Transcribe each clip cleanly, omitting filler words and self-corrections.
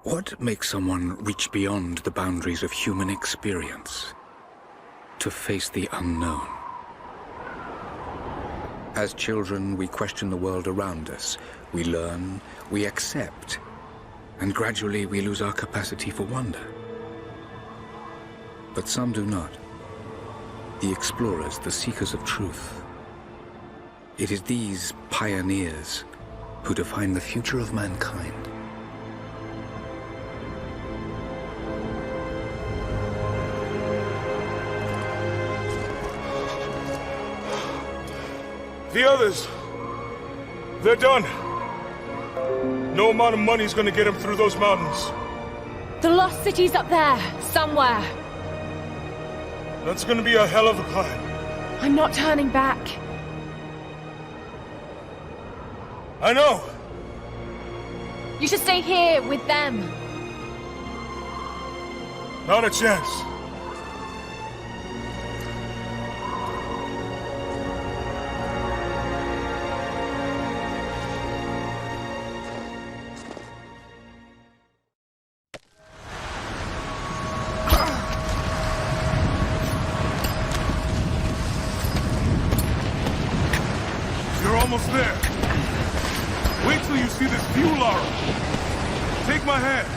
What makes someone reach beyond the boundaries of human experience to face the unknown? As children, we question the world around us. We learn, we accept, and gradually we lose our capacity for wonder. But some do not. The explorers, the seekers of truth. It is these pioneers who define the future of mankind. The others, they're done. No amount of money's gonna get them through those mountains. The lost city's up there, somewhere. That's gonna be a hell of a climb. I'm not turning back. I know. You should stay here with them. Not a chance. You're almost there. Wait till you see this view, Lara. Take my hand.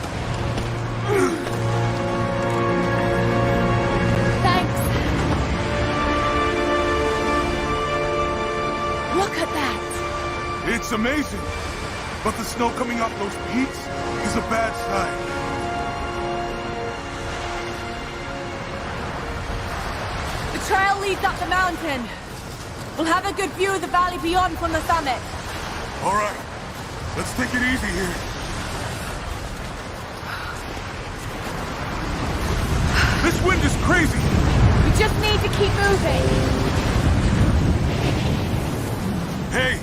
Thanks. Look at that. It's amazing. But the snow coming off those peaks is a bad sign. The trail leads up the mountain. We'll have a good view of the valley beyond from the summit. All right. Let's take it easy here. This wind is crazy. We just need to keep moving. Hey,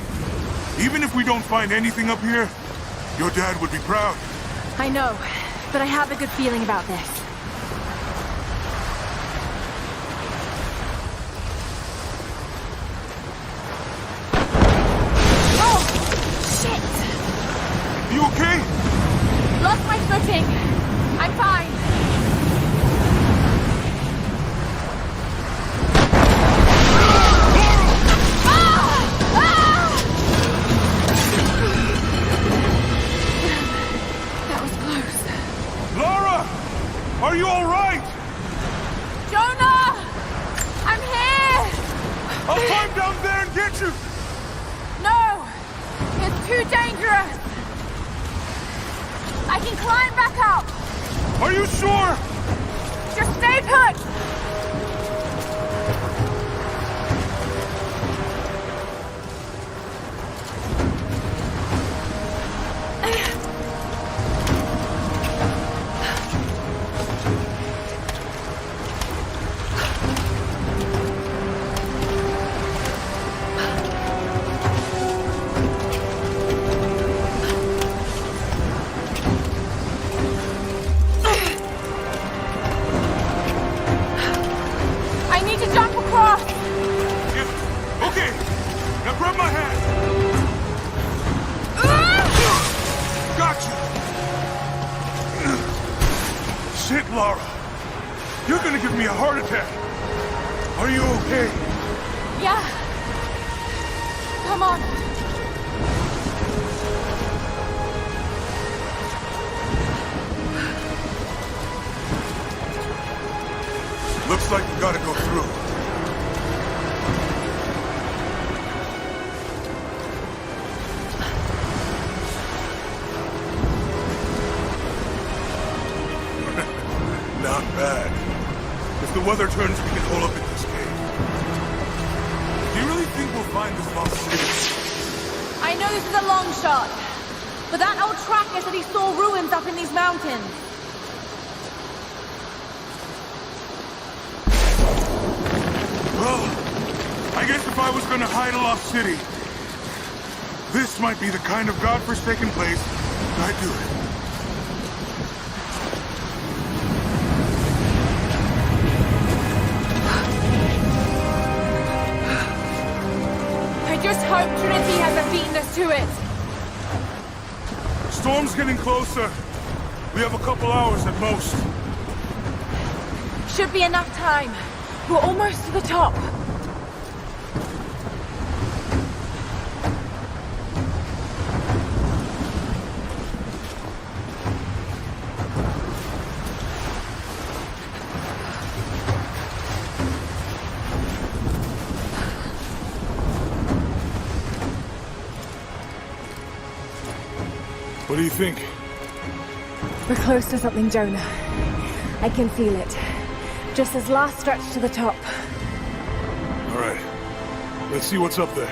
even if we don't find anything up here, your dad would be proud. I know, but I have a good feeling about this. You okay? Lost my footing. I'm fine. That was close. Lara! Are you all right? Jonah! I'm here! I'll climb down there and get you! No! It's too dangerous! I can climb back up! Are you sure? Just stay put! Shit, Lara. You're gonna give me a heart attack. Are you okay? Yeah. Come on. Looks like we gotta go through. Not bad. If the weather turns, we can hole up in this cave. Do you really think we'll find this lost city? I know this is a long shot, but that old tracker said he saw ruins up in these mountains. Well, I guess if I was gonna hide a lost city, this might be the kind of godforsaken place I'd do it. I just hope Trinity hasn't beaten us to it. Storm's getting closer. We have a couple hours at most. Should be enough time. We're almost to the top. What do you think? We're close to something, Jonah. I can feel it. Just this last stretch to the top. All right. Let's see what's up there.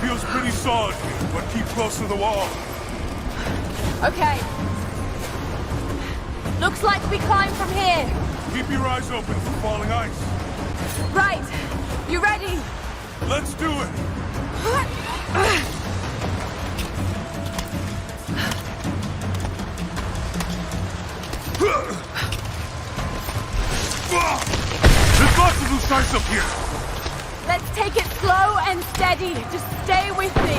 Feels pretty solid, but keep close to the wall. Okay. Looks like we climb from here. Keep your eyes open for falling ice. Right. You ready? Let's do it. There's lots of loose ice up here. Let's take it slow and steady. Just stay with me.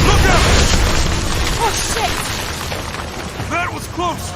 Look out! Oh, shit! That was close.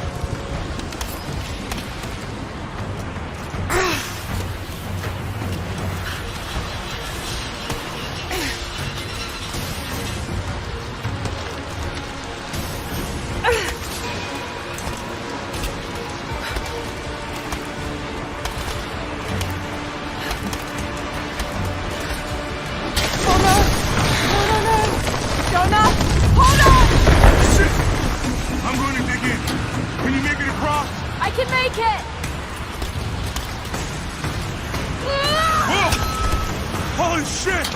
Holy shit!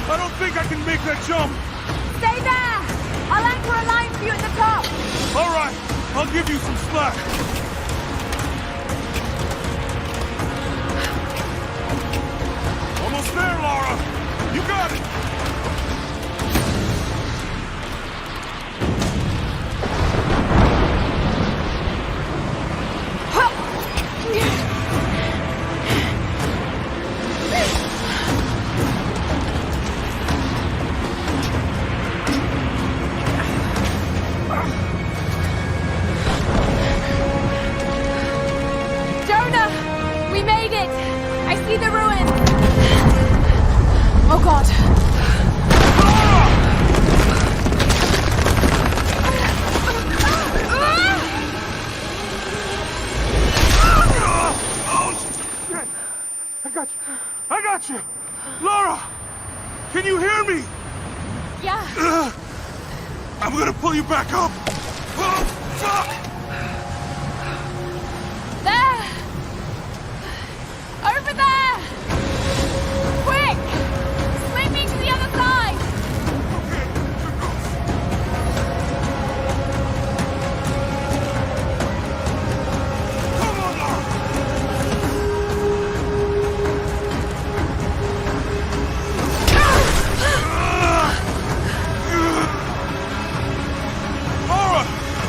I don't think I can make that jump! Stay there! I'll anchor a line for you at the top! Alright, I'll give you some slack. Almost there, Laura! You got it! See the ruins! Oh God! Oh, shit! I got you! Laura! Can you hear me? Yeah. I'm gonna pull you back up! Oh, fuck! There! Over there! Quick! Swing me to the other side! Okay, here goes. Come on, Laura! Laura!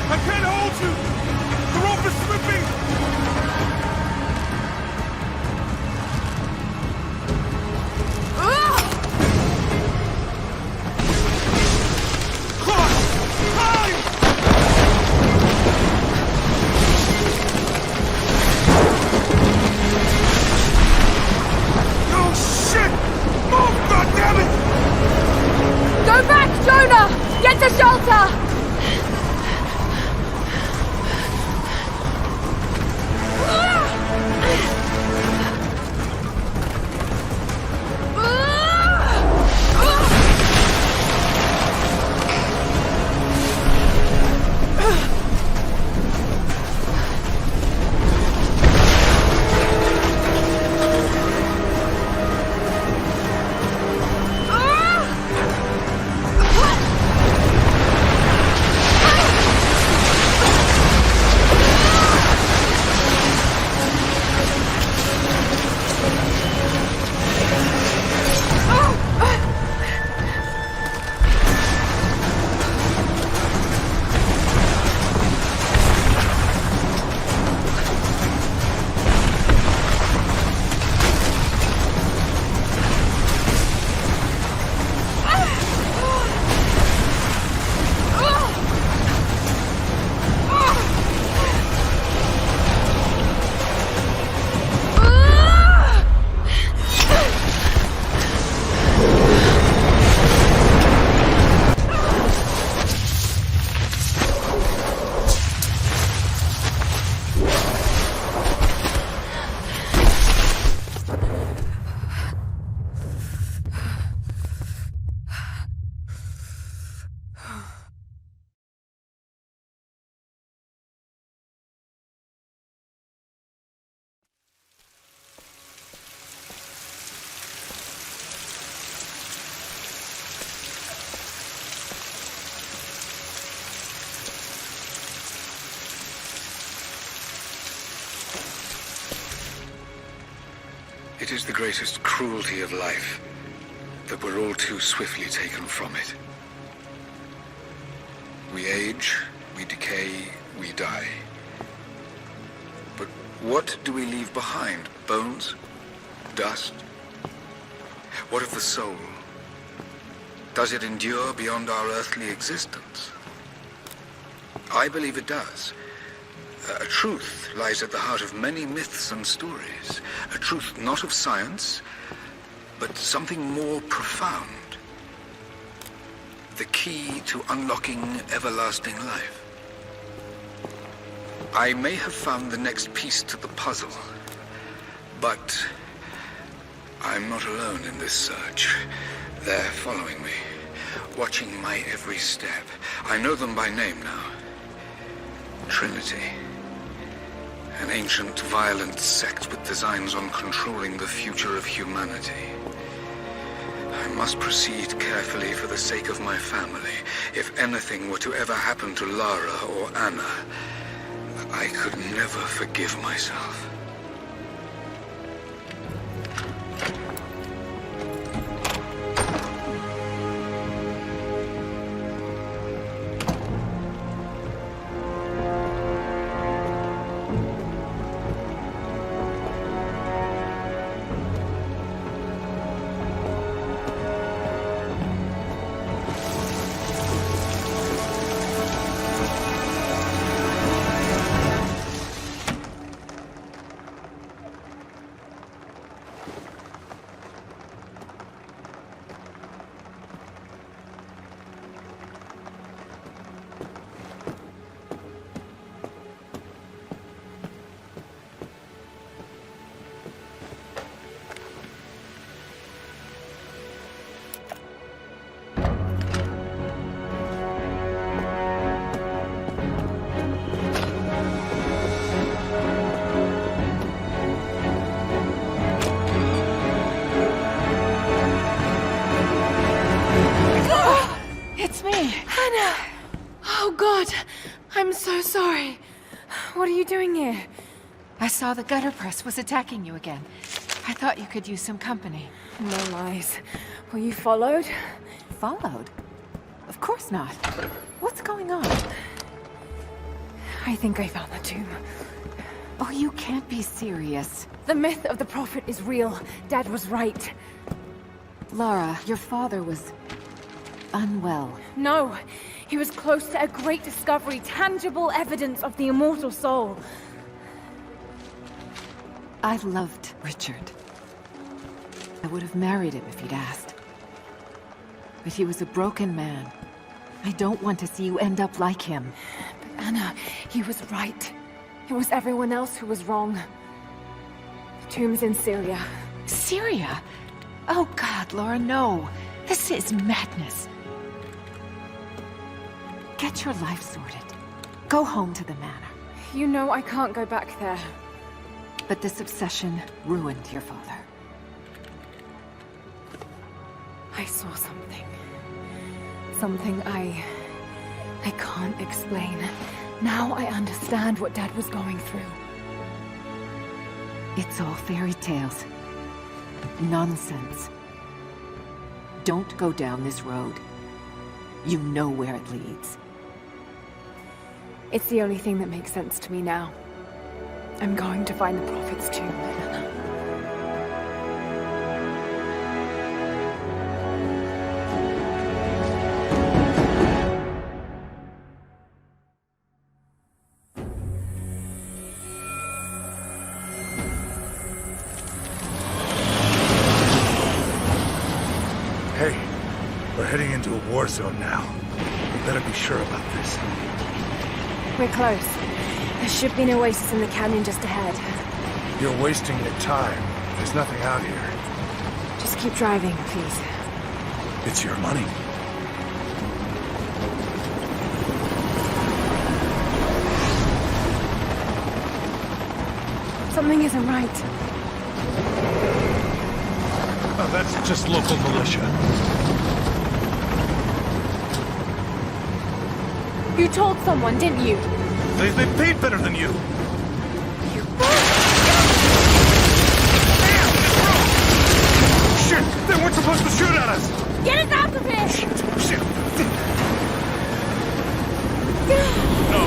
I can't hold you! The rope is slipping! Go back, Jonah! Get to shelter! It is the greatest cruelty of life that we're all too swiftly taken from it. We age, we decay, we die. But what do we leave behind? Bones? Dust? What of the soul? Does it endure beyond our earthly existence? I believe it does. A truth lies at the heart of many myths and stories. A truth not of science, but something more profound. The key to unlocking everlasting life. I may have found the next piece to the puzzle, but I'm not alone in this search. They're following me, watching my every step. I know them by name now. Trinity. An ancient, violent sect with designs on controlling the future of humanity. I must proceed carefully for the sake of my family. If anything were to ever happen to Lara or Anna, I could never forgive myself. I'm so sorry. What are you doing here? I saw the gutter press was attacking you again. I thought you could use some company. No lies. Were you followed? Followed? Of course not. What's going on? I think I found the tomb. Oh, you can't be serious. The myth of the prophet is real. Dad was right. Lara, your father was unwell. No, he was close to a great discovery, tangible evidence of the immortal soul. I loved Richard. I would have married him if he'd asked. But he was a broken man. I don't want to see you end up like him. But Anna, he was right. It was everyone else who was wrong. The tomb's in Syria. Syria? Oh God, Laura, no. This is madness. Get your life sorted. Go home to the manor. You know I can't go back there. But this obsession ruined your father. I saw something. Something I can't explain. Now I understand what Dad was going through. It's all fairy tales. Nonsense. Don't go down this road. You know where it leads. It's the only thing that makes sense to me now. I'm going to find the Prophet's tomb. Hey, we're heading into a war zone now. We better be sure about this. We're close. There should be an oasis in the canyon just ahead. You're wasting your time. There's nothing out here. Just keep driving, please. It's your money. Something isn't right. Oh, that's just local militia. You told someone, didn't you? They paid better than you. You... Damn, supposed to shoot at us! Get us out of here! Shit! No!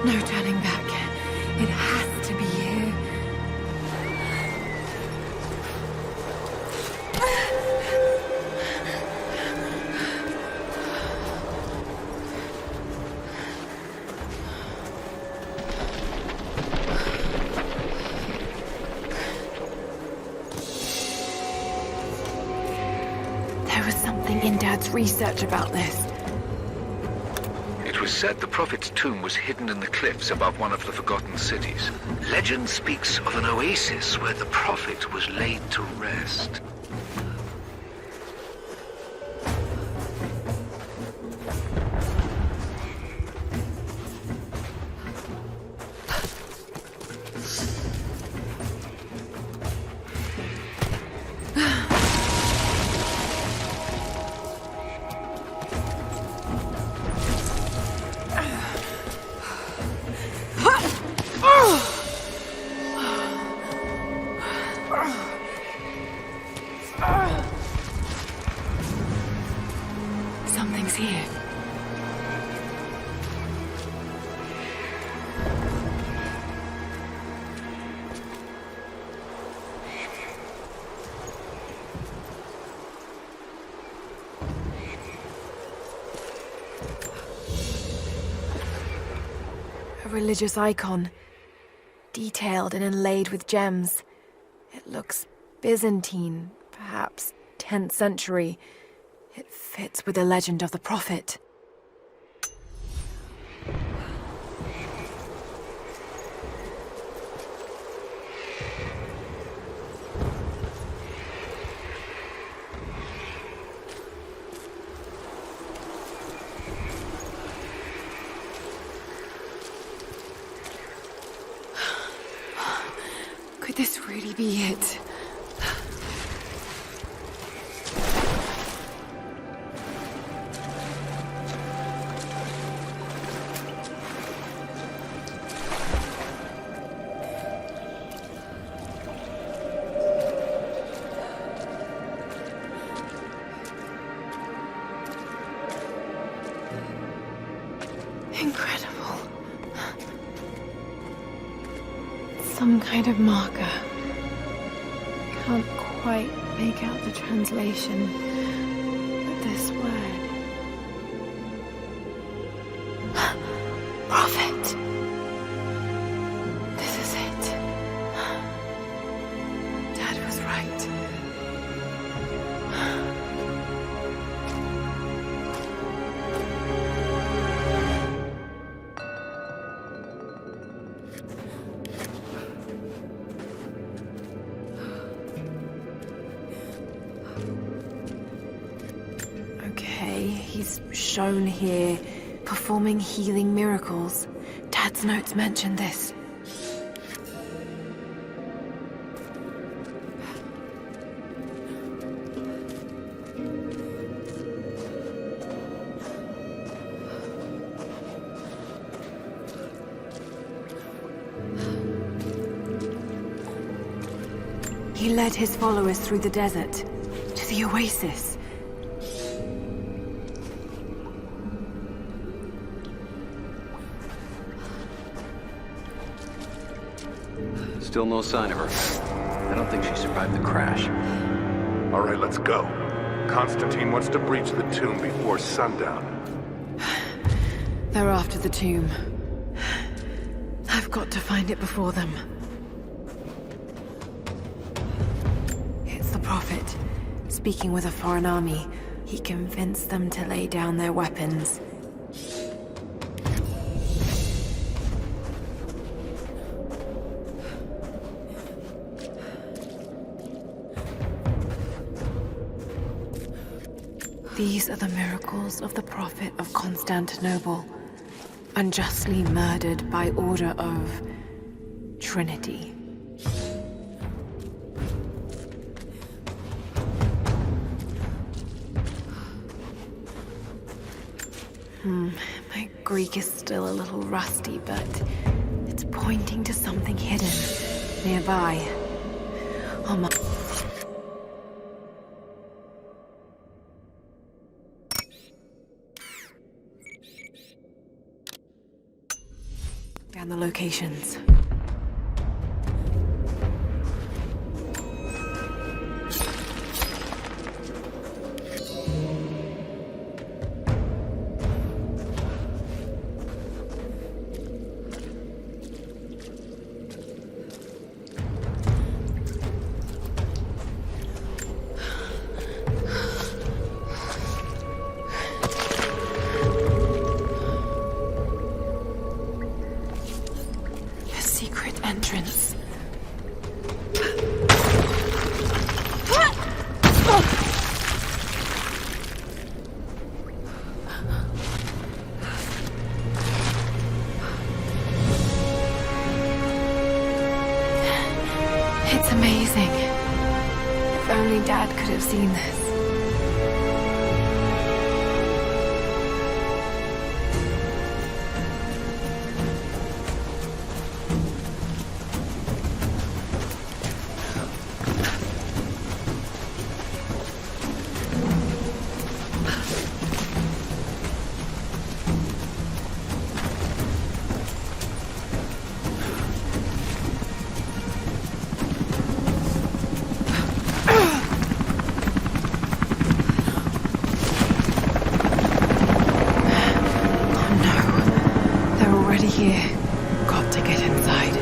No turning back. It has to be here. There was something in Dad's research about this. It was said the Prophet's tomb was hidden in the cliffs above one of the forgotten cities. Legend speaks of an oasis where the Prophet was laid to rest. Something's here. A religious icon, detailed and inlaid with gems. It looks Byzantine, perhaps 10th century. It fits with the legend of the Prophet. Could this really be it? Incredible. Some kind of marker. Can't quite make out the translation, but this word. Prophet. This is it. Dad was right. He's shown here, performing healing miracles. Dad's notes mention this. He led his followers through the desert, to the oasis. Still no sign of her. I don't think she survived the crash. All right, let's go. Constantine wants to breach the tomb before sundown. They're after the tomb. I've got to find it before them. It's the Prophet, speaking with a foreign army. He convinced them to lay down their weapons. These are the miracles of the Prophet of Constantinople, unjustly murdered by order of Trinity. My Greek is still a little rusty, but it's pointing to something hidden nearby. Oh my... Down the locations. Entrance. It's amazing. If only Dad could have seen this. Here. Got to get inside.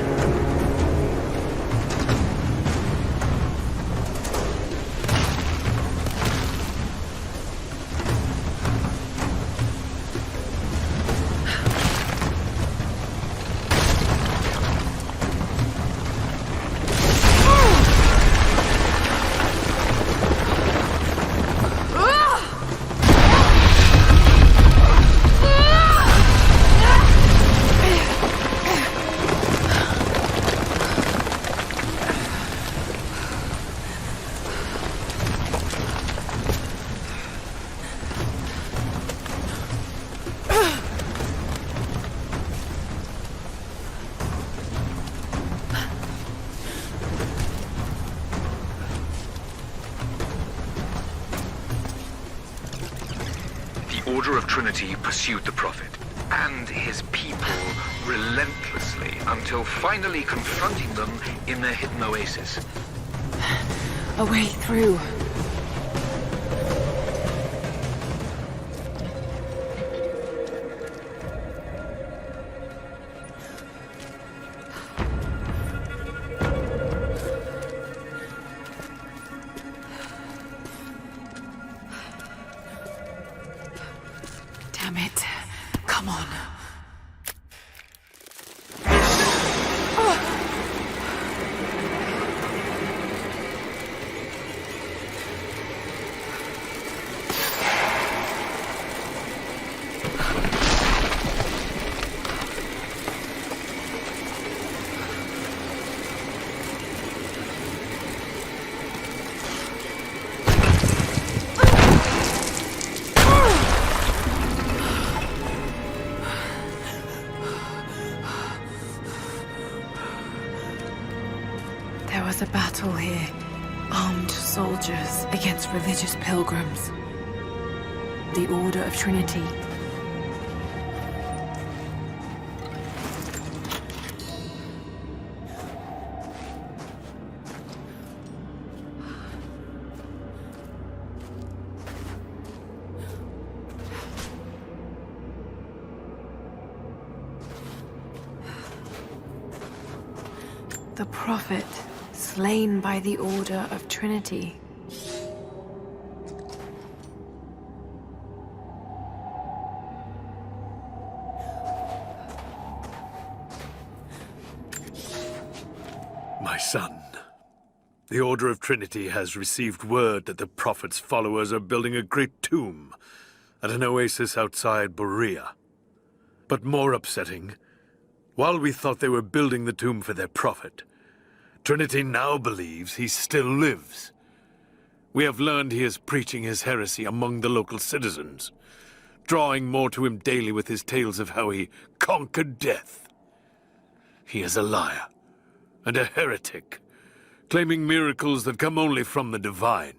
The Order of Trinity pursued the Prophet and his people relentlessly until finally confronting them in their hidden oasis. A way through. Damn it. Come on. There was a battle here. Armed soldiers against religious pilgrims. The Order of Trinity. The Prophet, slain by the Order of Trinity. My son, the Order of Trinity has received word that the Prophet's followers are building a great tomb at an oasis outside Berea. But more upsetting, while we thought they were building the tomb for their Prophet, Trinity now believes he still lives. We have learned he is preaching his heresy among the local citizens, drawing more to him daily with his tales of how he conquered death. He is a liar and a heretic, claiming miracles that come only from the divine.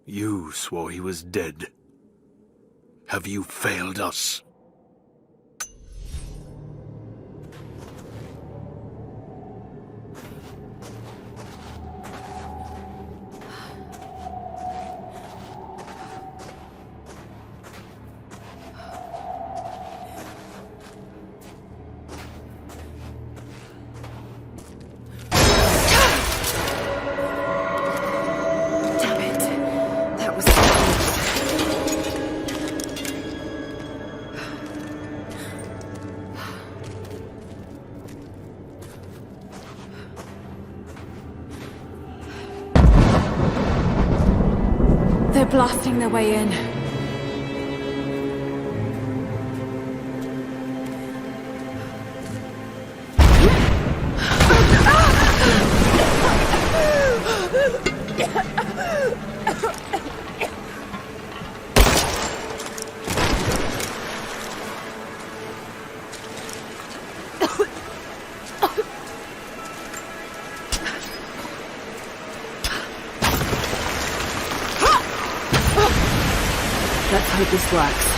You swore he was dead. Have you failed us? They're blasting their way in. Let's hope this works.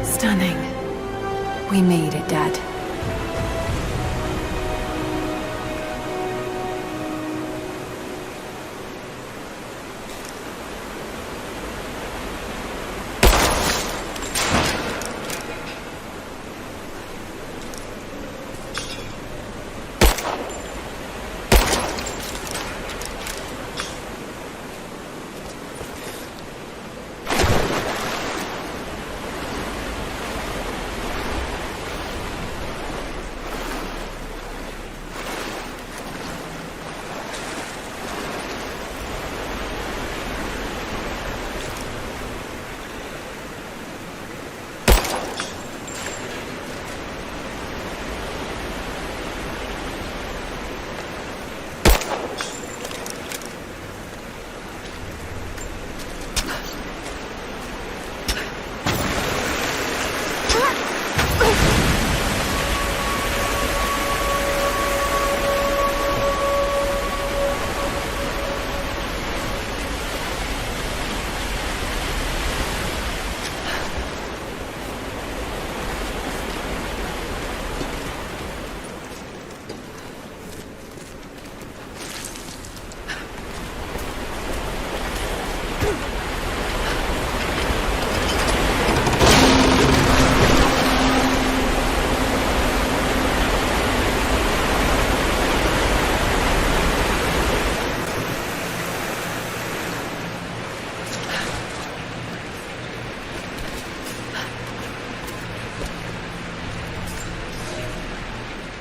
Stunning. We made it, Dad.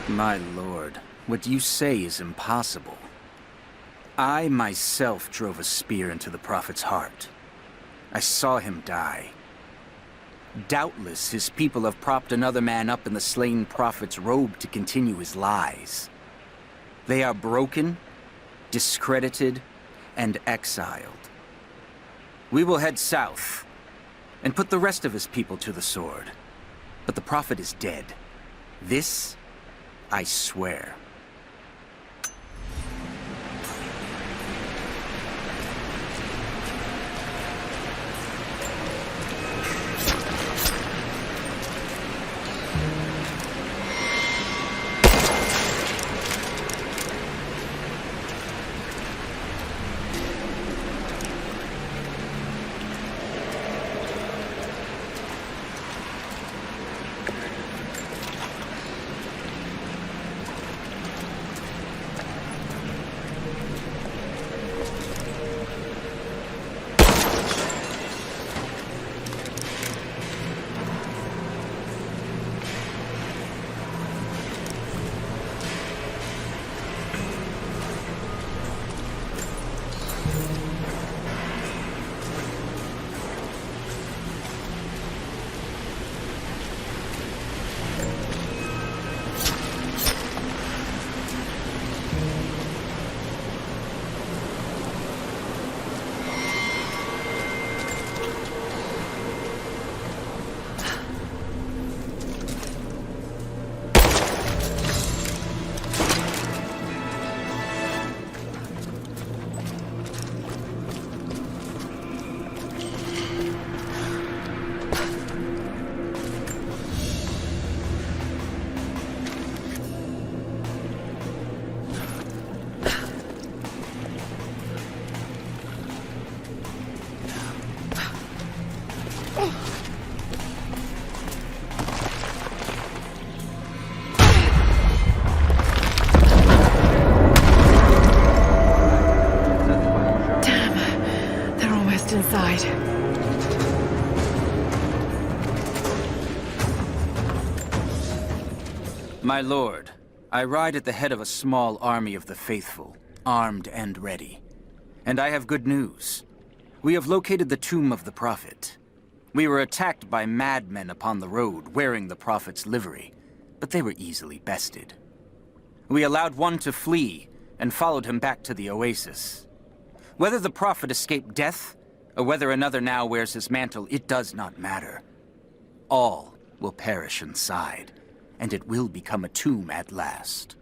My lord, what you say is impossible. I myself drove a spear into the Prophet's heart. I saw him die. Doubtless his people have propped another man up in the slain Prophet's robe to continue his lies. They are broken, discredited, and exiled. We will head south and put the rest of his people to the sword. But the Prophet is dead. This, I swear. Inside. My lord, I ride at the head of a small army of the faithful, armed and ready. And I have good news. We have located the tomb of the Prophet. We were attacked by madmen upon the road wearing the Prophet's livery, but they were easily bested. We allowed one to flee and followed him back to the oasis. Whether the Prophet escaped death, or whether another now wears his mantle, it does not matter. All will perish inside, and it will become a tomb at last.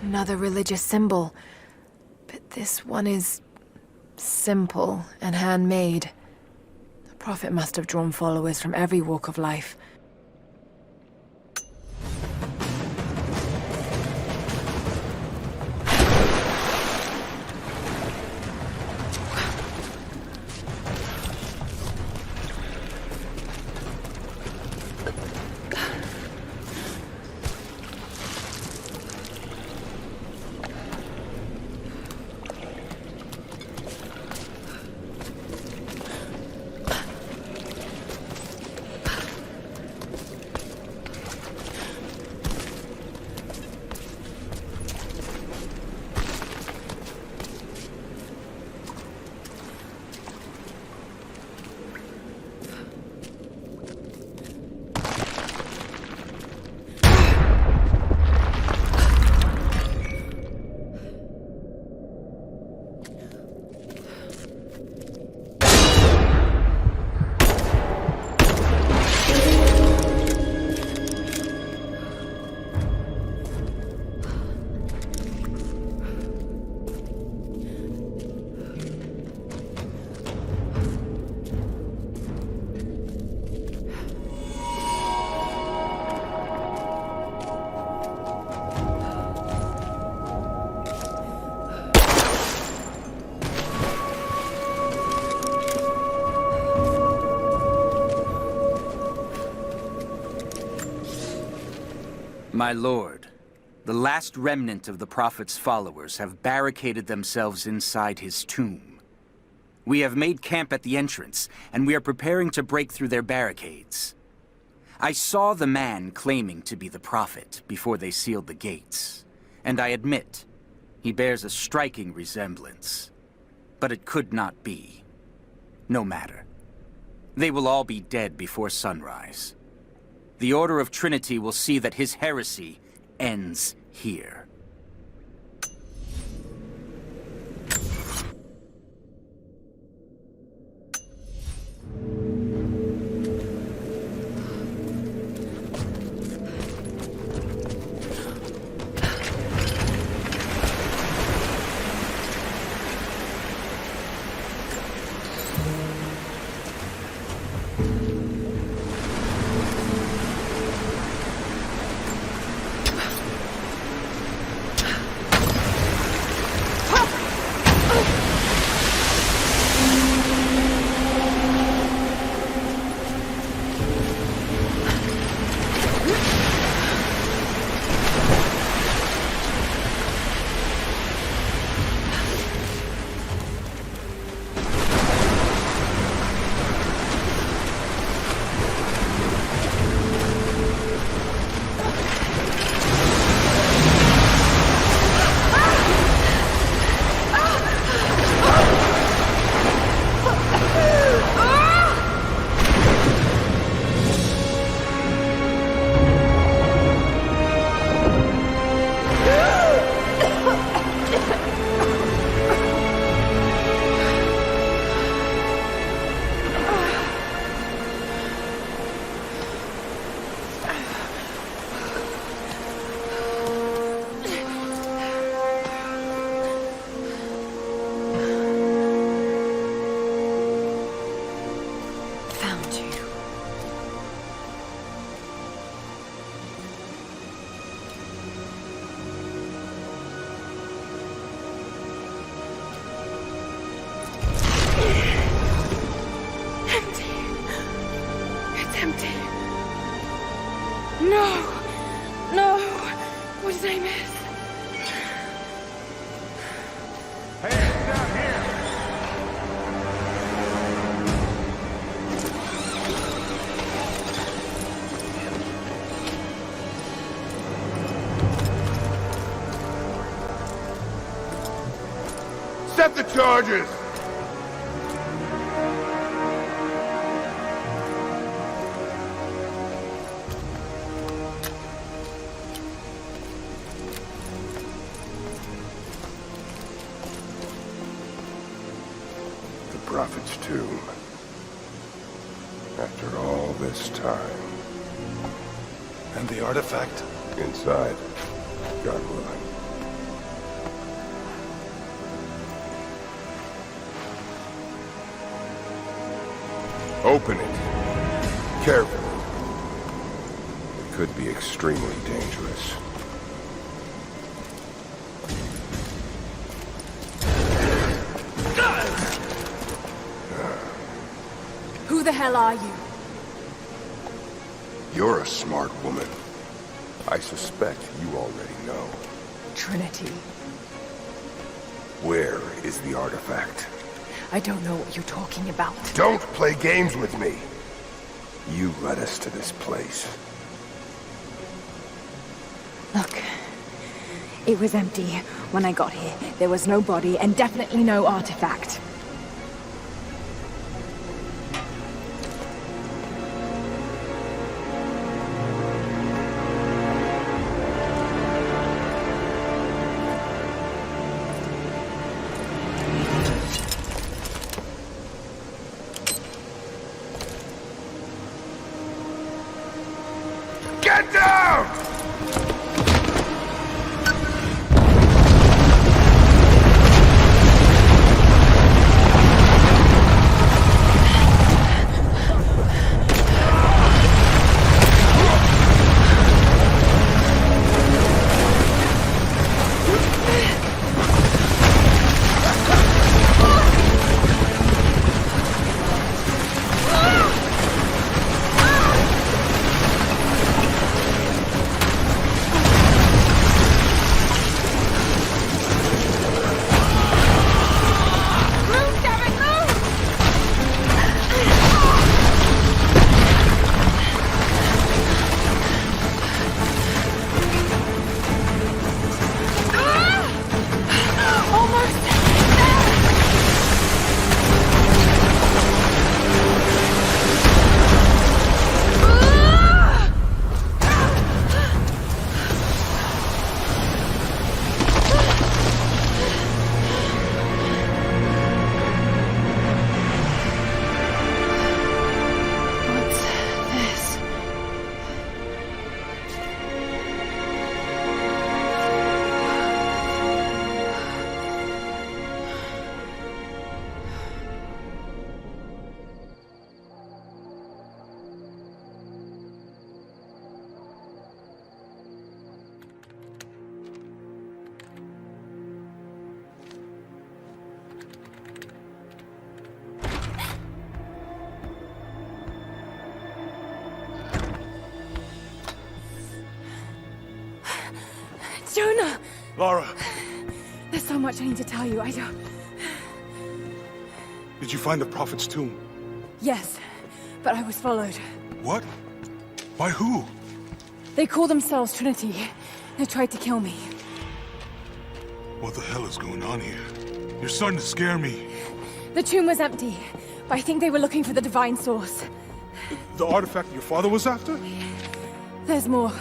Another religious symbol, but this one is simple and handmade. The Prophet must have drawn followers from every walk of life. My lord, the last remnant of the Prophet's followers have barricaded themselves inside his tomb. We have made camp at the entrance, and we are preparing to break through their barricades. I saw the man claiming to be the Prophet before they sealed the gates, and I admit, he bears a striking resemblance. But it could not be. No matter. They will all be dead before sunrise. The Order of Trinity will see that his heresy ends here. No! What did I miss? Hey, down here! Set the charges! Prophet's tomb. After all this time. And the artifact? Inside. God willing. Open it. Carefully. It could be extremely dangerous. Who the hell are you? You're a smart woman. I suspect you already know. Trinity. Where is the artifact? I don't know what you're talking about. Don't play games with me! You led us to this place. Look. It was empty when I got here. There was no body and definitely no artifact. Get down! Lara, There's so much I need to tell you. I don't... did you find the Prophet's tomb? Yes, but I was followed. What? By who? They call themselves Trinity. They tried to kill me. What the hell is going on here? You're starting to scare me. The tomb was empty, but I think they were looking for the divine source. The artifact your father was after? There's more.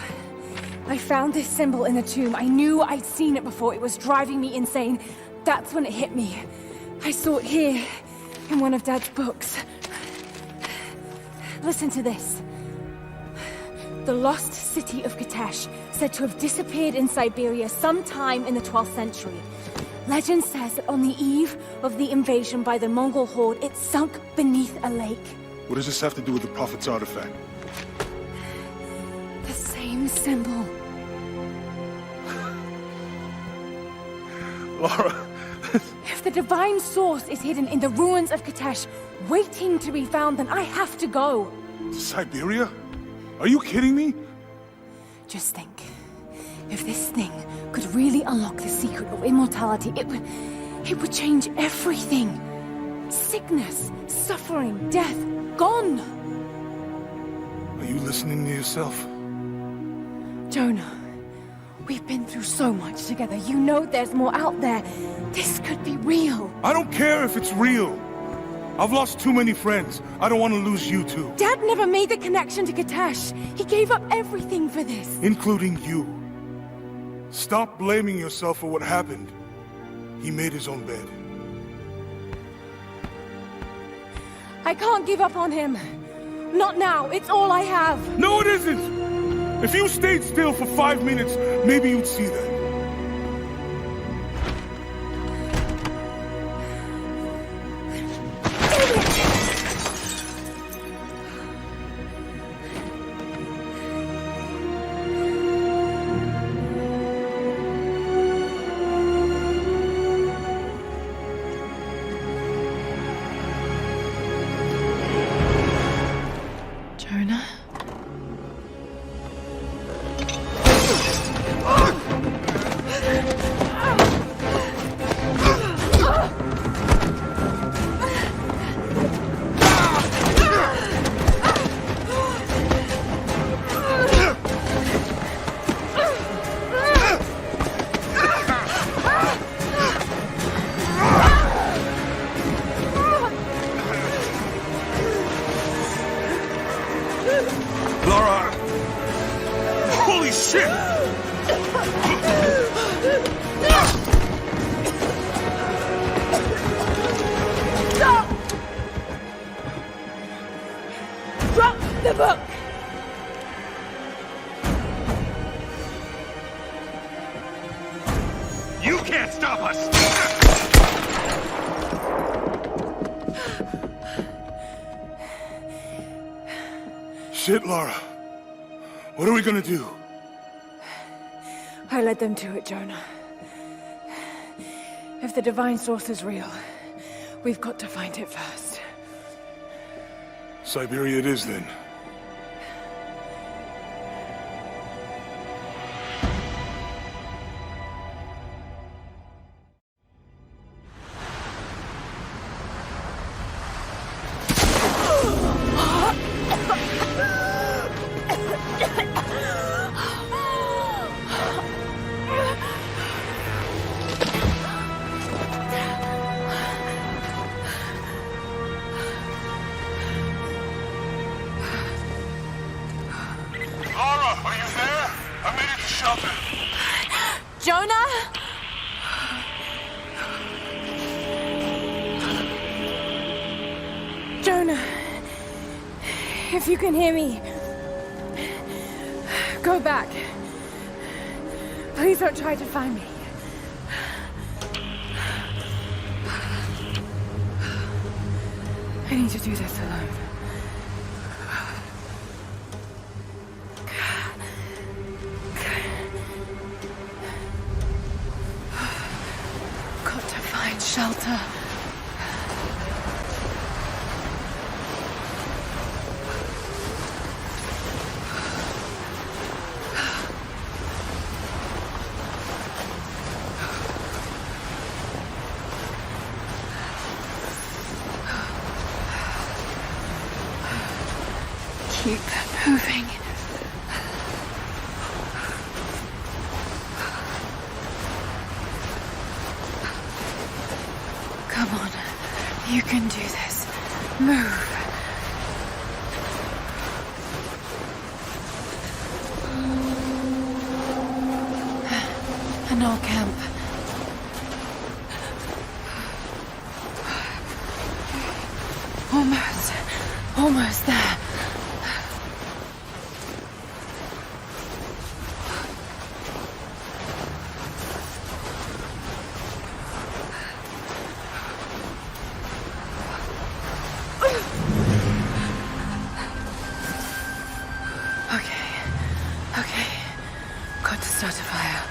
I found this symbol in the tomb. I knew I'd seen it before. It was driving me insane. That's when it hit me. I saw it here, in one of Dad's books. Listen to this. The lost city of Katesh, said to have disappeared in Siberia sometime in the 12th century. Legend says that on the eve of the invasion by the Mongol horde, it sunk beneath a lake. What does this have to do with the Prophet's artifact? The same symbol. Lara... If the divine source is hidden in the ruins of Katesh, waiting to be found, then I have to go. Siberia? Are you kidding me? Just think. If this thing could really unlock the secret of immortality, it would change everything. Sickness, suffering, death, gone. Are you listening to yourself? Jonah, we've been through so much together. You know there's more out there. This could be real. I don't care if it's real. I've lost too many friends. I don't want to lose you too. Dad never made the connection to Katesh. He gave up everything for this. Including you. Stop blaming yourself for what happened. He made his own bed. I can't give up on him. Not now. It's all I have. No, it isn't! If you stayed still for 5 minutes, maybe you'd see that. Jonah? Lara! Holy shit! Stop! Drop the book! You can't stop us! Shit, Lara. What are we gonna do? I led them to it, Jonah. If the divine source is real, we've got to find it first. Siberia it is, then. Lara, are you there? I made it to shelter. Jonah? Jonah, if you can hear me, go back. Please don't try to find me. I need to do this alone. Got to find shelter. Keep moving. Come on. You can do this. Move. An old camp. Almost there. Okay. Got to start a fire.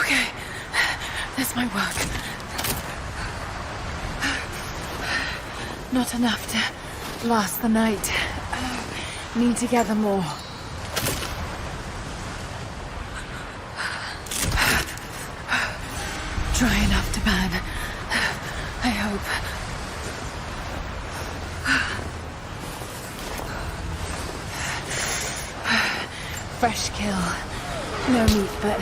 Okay, that's my work. Not enough to last the night. Need to gather more. Dry enough to burn. I hope. Fresh kill. No meat, but...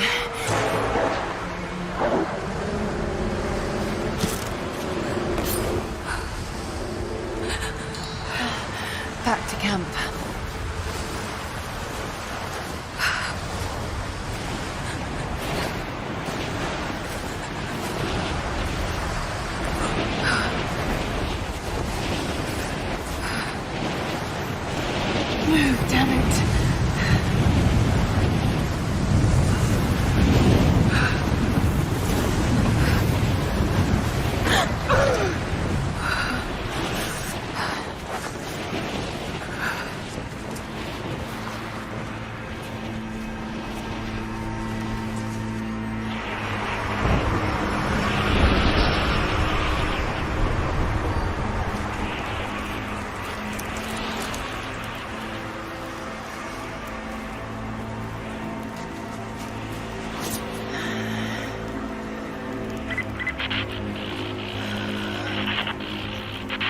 Back to camp. Move, damn it.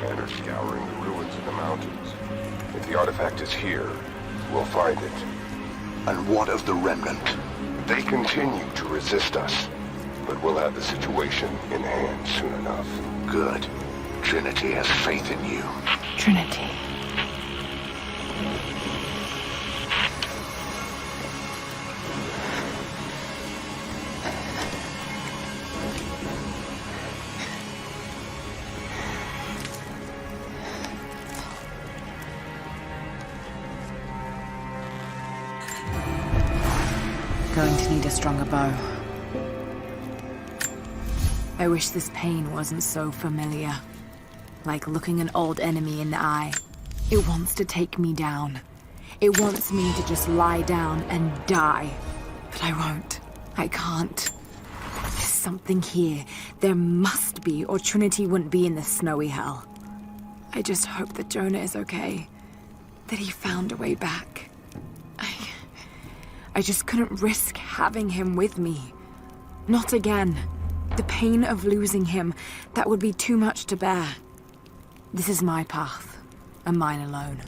Men are scouring the ruins of the mountains. If the artifact is here, we'll find it. And what of the remnant? They continue to resist us, but we'll have the situation in hand soon enough. Good. Trinity has faith in you. Trinity. Going to need a stronger bow. I wish this pain wasn't so familiar. Like looking an old enemy in the eye. It wants to take me down. It wants me to just lie down and die. But I won't. I can't. There's something here. There must be, or Trinity wouldn't be in this snowy hell. I just hope that Jonah is okay. That he found a way back. I just couldn't risk having him with me. Not again. The pain of losing him, that would be too much to bear. This is my path, and mine alone.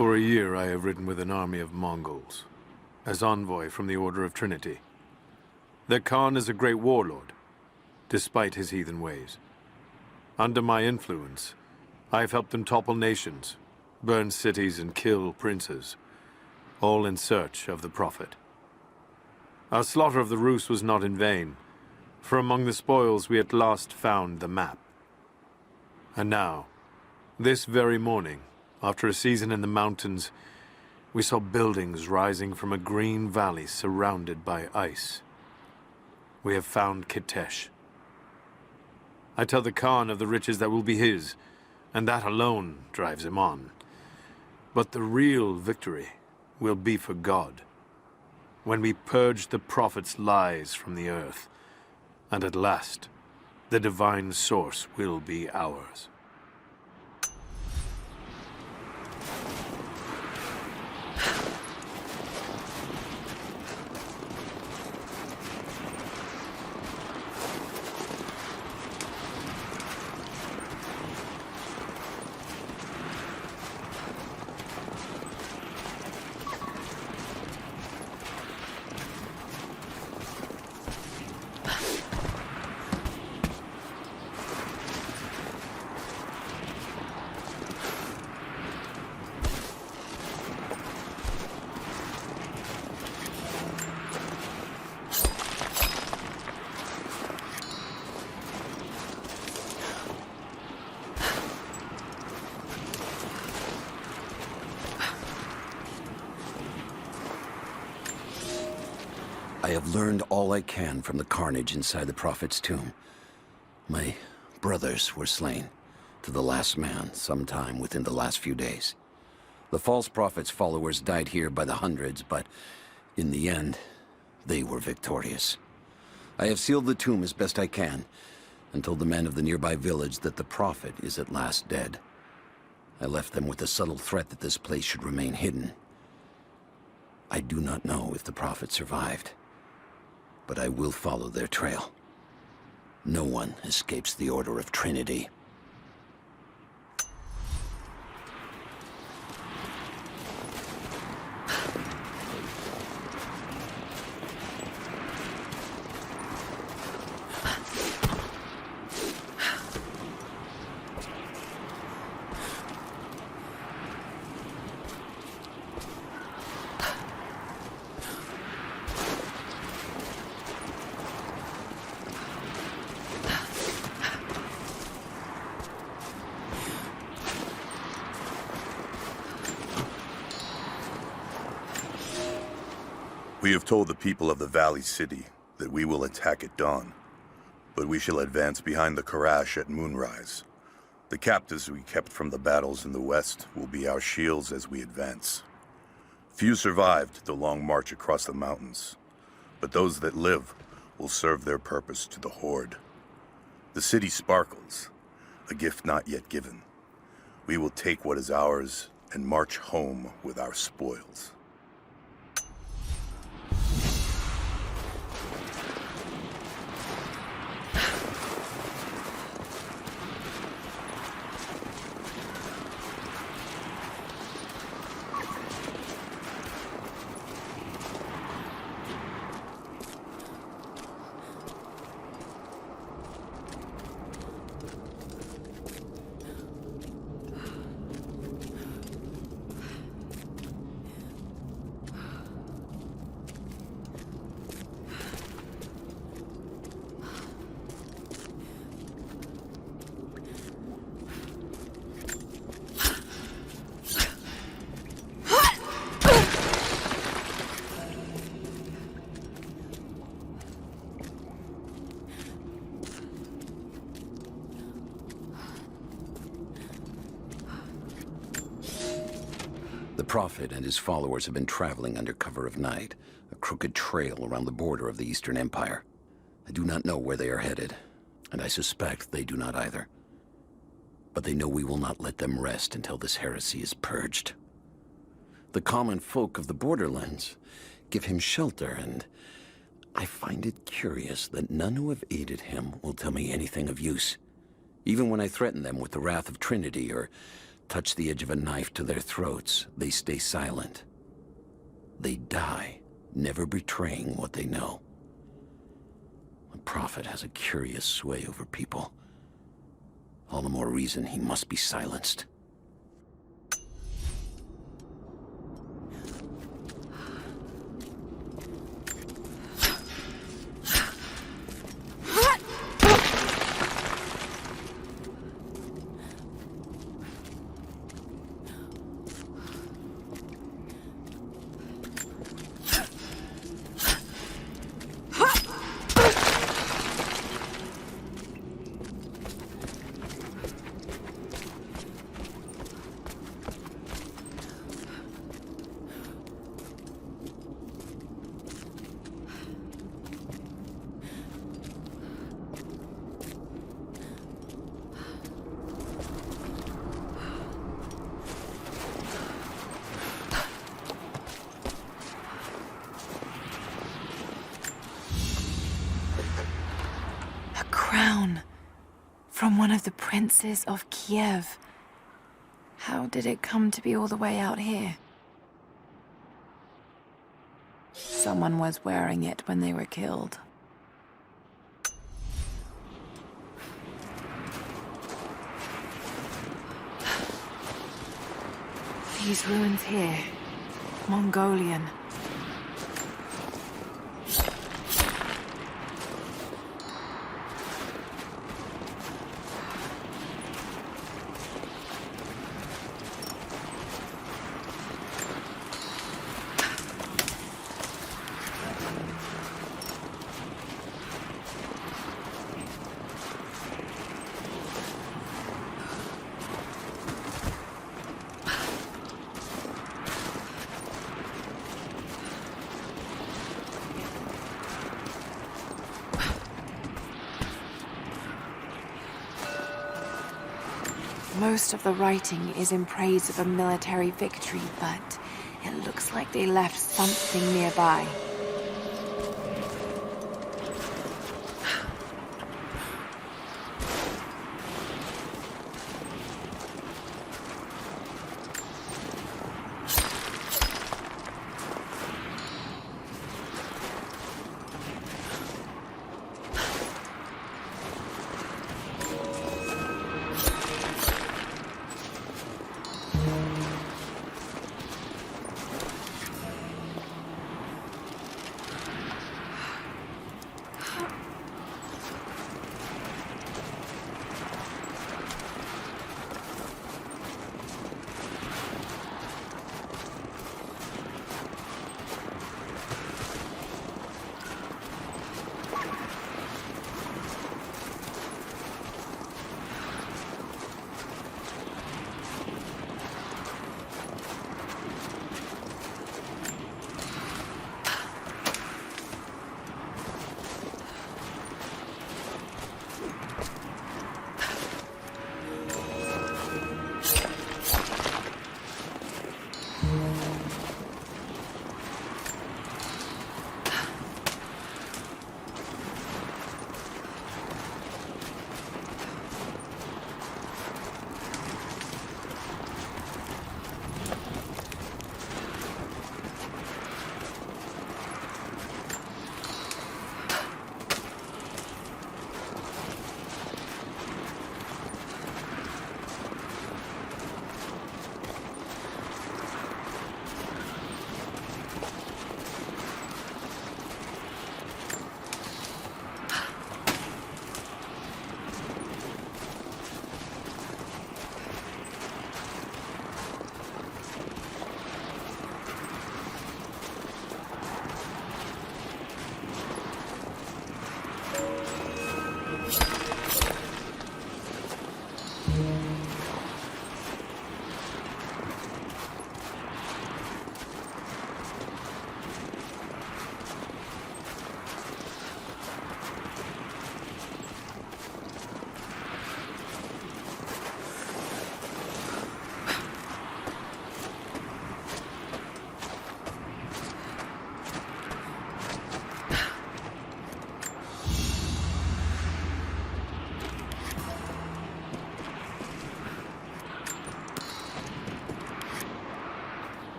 For a year I have ridden with an army of Mongols, as envoy from the Order of Trinity. Their Khan is a great warlord, despite his heathen ways. Under my influence, I have helped them topple nations, burn cities and kill princes, all in search of the Prophet. Our slaughter of the Rus was not in vain, for among the spoils we at last found the map. And now, this very morning, after a season in the mountains, we saw buildings rising from a green valley surrounded by ice. We have found Kitesh. I tell the Khan of the riches that will be his, and that alone drives him on. But the real victory will be for God, when we purge the Prophet's lies from the earth, and at last, the divine source will be ours. I have learned all I can from the carnage inside the Prophet's tomb. My brothers were slain, to the last man, sometime within the last few days. The false Prophet's followers died here by the hundreds, but in the end, they were victorious. I have sealed the tomb as best I can, and told the men of the nearby village that the Prophet is at last dead. I left them with the subtle threat that this place should remain hidden. I do not know if the Prophet survived, but I will follow their trail. No one escapes the Order of Trinity. We have told the people of the Valley City that we will attack at dawn, but we shall advance behind the Karash at moonrise. The captives we kept from the battles in the west will be our shields as we advance. Few survived the long march across the mountains, but those that live will serve their purpose to the Horde. The city sparkles, a gift not yet given. We will take what is ours and march home with our spoils. The Prophet and his followers have been traveling under cover of night, a crooked trail around the border of the Eastern Empire. I do not know where they are headed, and I suspect they do not either. But they know we will not let them rest until this heresy is purged. The common folk of the borderlands give him shelter, and I find it curious that none who have aided him will tell me anything of use, even when I threaten them with the wrath of Trinity or touch the edge of a knife to their throats, they stay silent. They die, never betraying what they know. The Prophet has a curious sway over people. All the more reason he must be silenced. Crown from one of the princes of Kiev. How did it come to be all the way out here? Someone was wearing it when they were killed. These ruins here, Mongolian. Most of the writing is in praise of a military victory, but it looks like they left something nearby.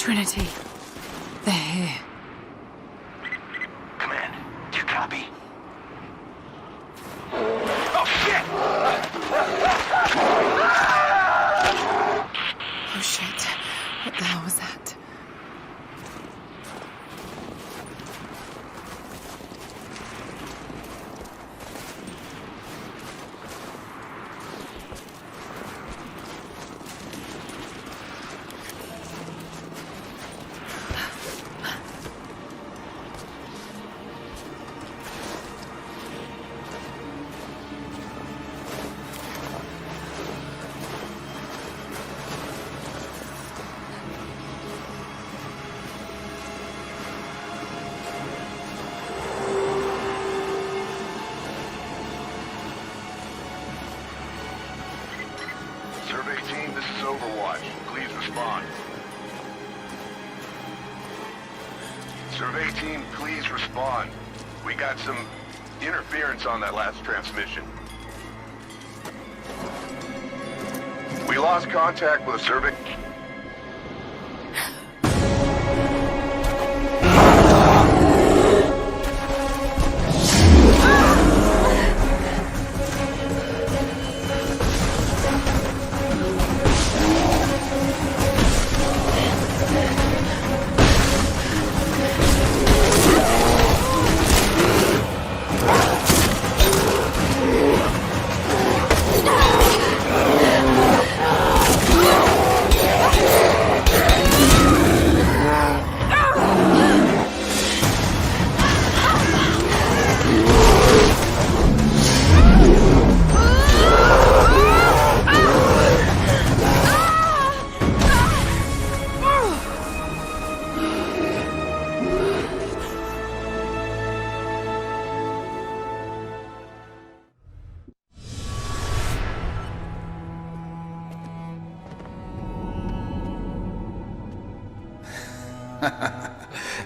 Trinity. They're here. Command, do you copy? Oh, shit! Oh shit. What the hell was that? Survey team, this is Overwatch. Please respond. Survey team, please respond. We got some interference on that last transmission. We lost contact with a survey...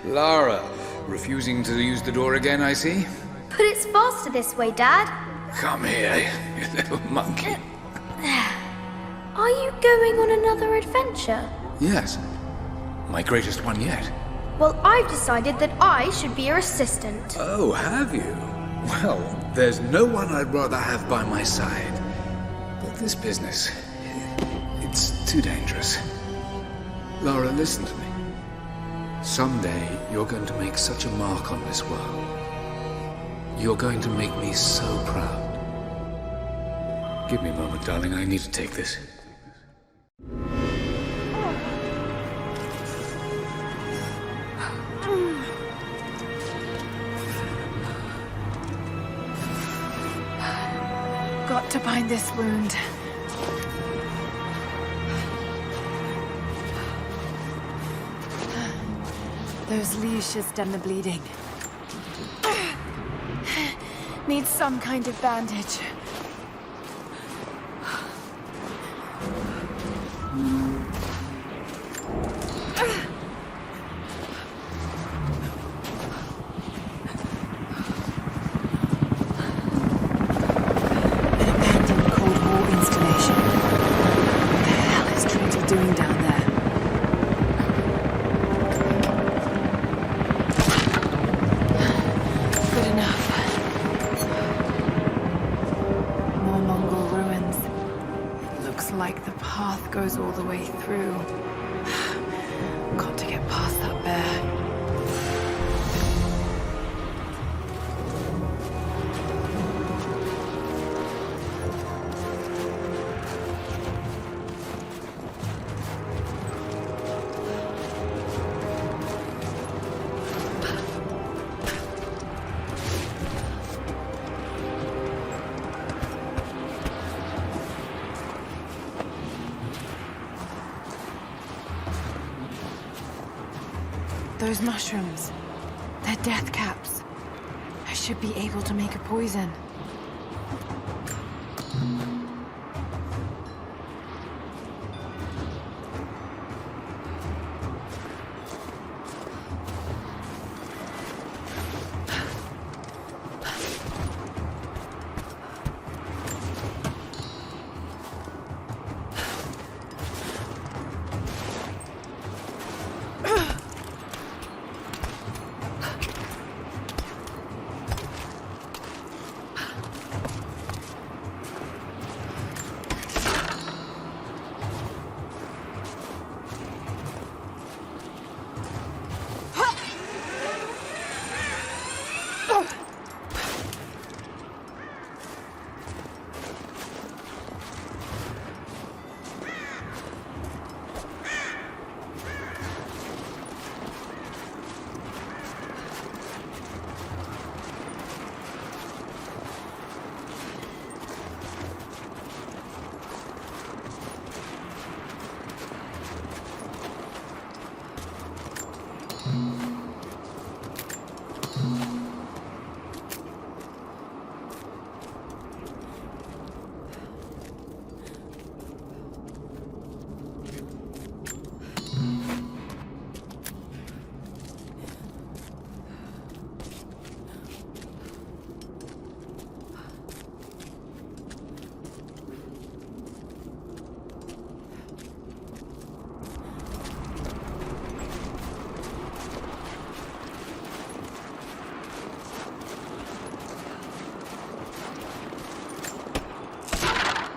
Lara, refusing to use the door again, I see? But it's faster this way, Dad. Come here, you little monkey. Are you going on another adventure? Yes, my greatest one yet. Well, I've decided that I should be your assistant. Oh, have you? Well, there's no one I'd rather have by my side. But this business, it's too dangerous. Lara, listen to me. Someday, you're going to make such a mark on this world. You're going to make me so proud. Give me a moment, darling. I need to take this. Got to bind this wound. Those leaves should stem the bleeding. Need some kind of bandage. An abandoned Cold War installation. What the hell is Trinity doing down there? Good enough. More Mongol ruins. It looks like the path goes all the way through. Got to get past that bear. Those mushrooms, they're death caps. I should be able to make a poison.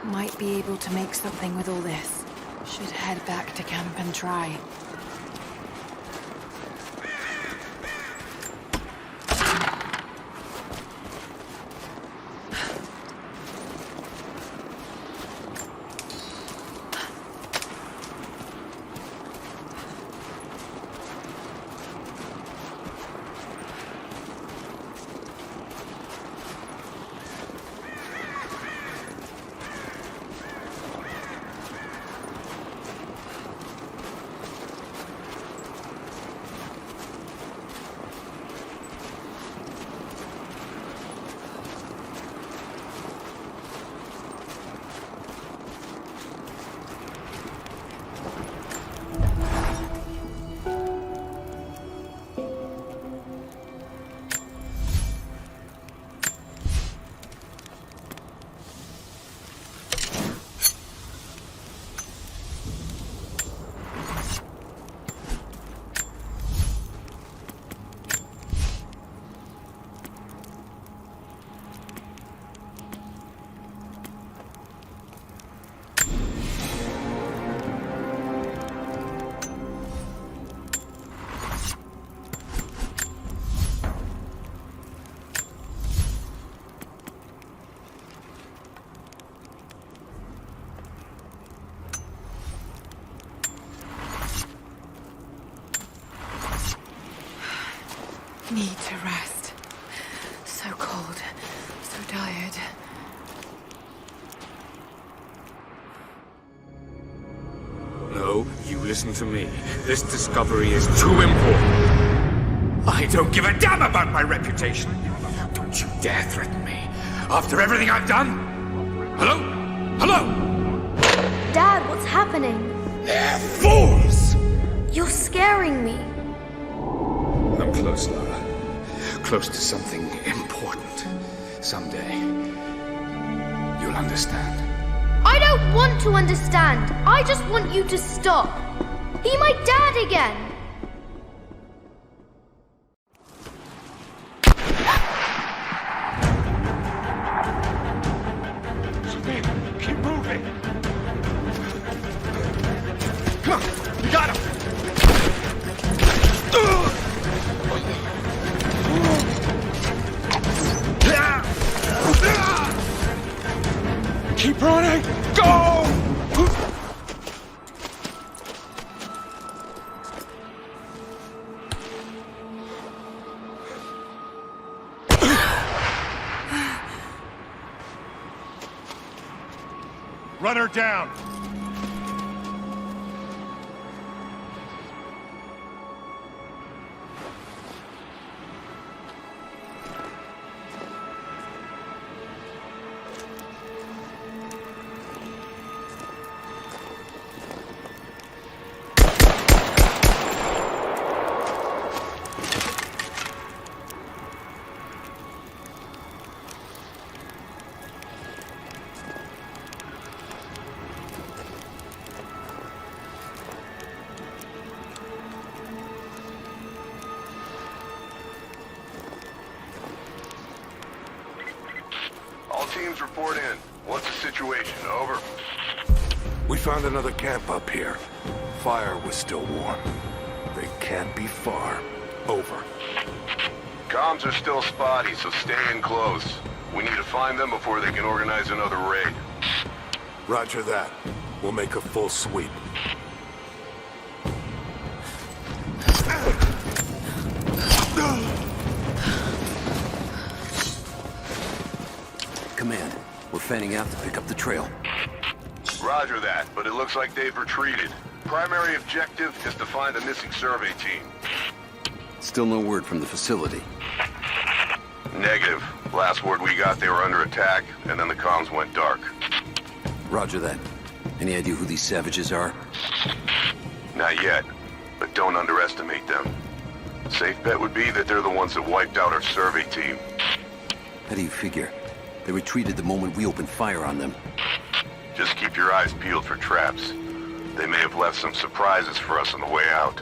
Might be able to make something with all this. Should head back to camp and try. Need to rest. So cold, so tired. No, you listen to me. This discovery is too important. I don't give a damn about my reputation. Don't you dare threaten me. After everything I've done? Hello? Hello? Dad, what's happening? They're fools! You're scaring me. I'm close, Lara. Close to something important. Someday, you'll understand. I don't want to understand. I just want you to stop. Be my dad again. Keep moving! Come on, we got him! Keep running! Go! Run her down! Teams report in. What's the situation? Over. We found another camp up here. Fire was still warm. They can't be far. Over. Comms are still spotty, so stay in close. We need to find them before they can organize another raid. Roger that. We'll make a full sweep. Command, we're fanning out to pick up the trail. Roger that, but it looks like they've retreated. Primary objective is to find the missing survey team. Still no word from the facility. Negative. Last word we got, they were under attack, and then the comms went dark. Roger that. Any idea who these savages are? Not yet, but don't underestimate them. Safe bet would be that they're the ones that wiped out our survey team. How do you figure? They retreated the moment we opened fire on them. Just keep your eyes peeled for traps. They may have left some surprises for us on the way out.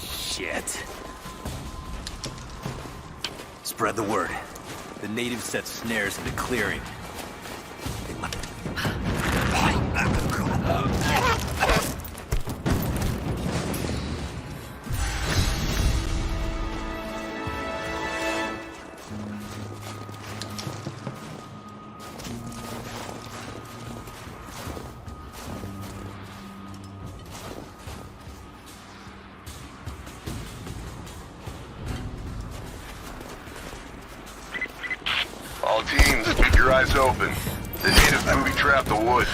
Shit. Spread the word. The natives set snares in the clearing. All teams, keep your eyes open. The natives booby-trapped the woods.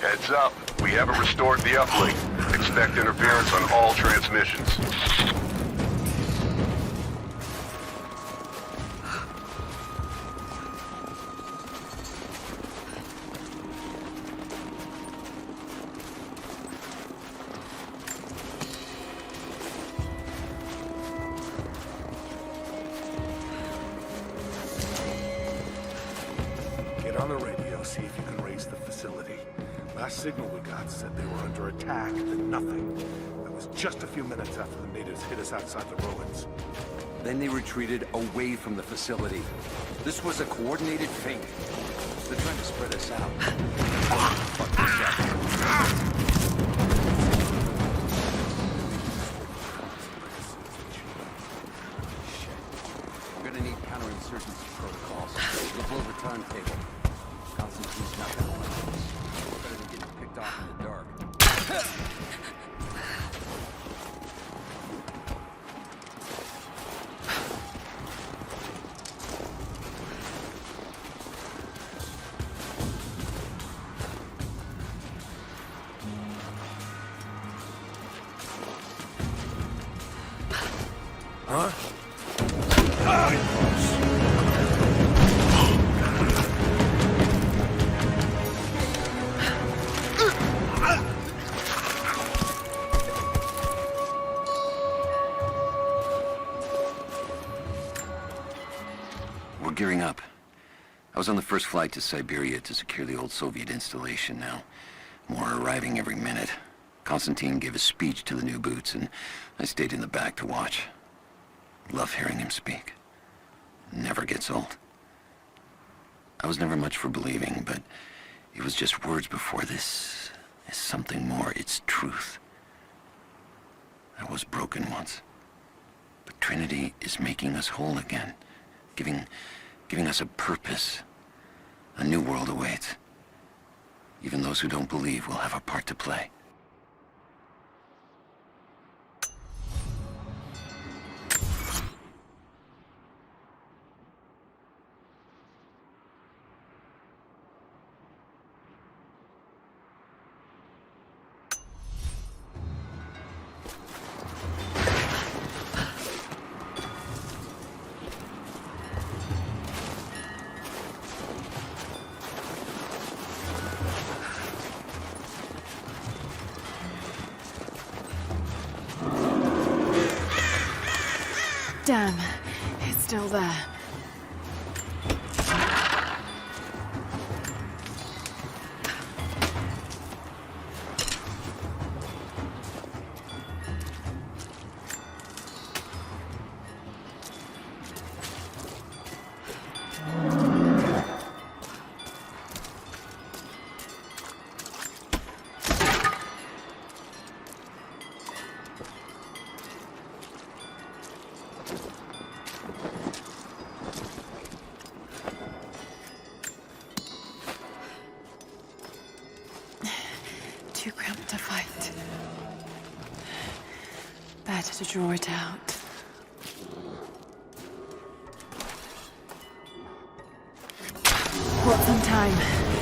Heads up. We haven't restored the uplink. Expect interference on all transmissions. Get on the radio, see if you can raise the facility. Last signal we got said they were under attack, then nothing. That was just a few minutes after the natives hit us outside the ruins. Then they retreated away from the facility. This was a coordinated feint. They're trying to spread us out. Fuck this up. We're gonna need counterinsurgency protocols. We'll blow the turntable. Constantine's not gonna like this. Better than getting picked off in the dark. Huh? We're gearing up. I was on the first flight to Siberia to secure the old Soviet installation now. More are arriving every minute. Constantine gave a speech to the new boots, and I stayed in the back to watch. Love hearing him speak. Never gets old. I was never much for believing, but it was just words before. This is something more. It's truth. I was broken once, but Trinity is making us whole again, giving us a purpose. A new world awaits. Even those who don't believe will have a part to play. Damn, it's still there. Too cramped to fight. Better to draw it out. What's on time?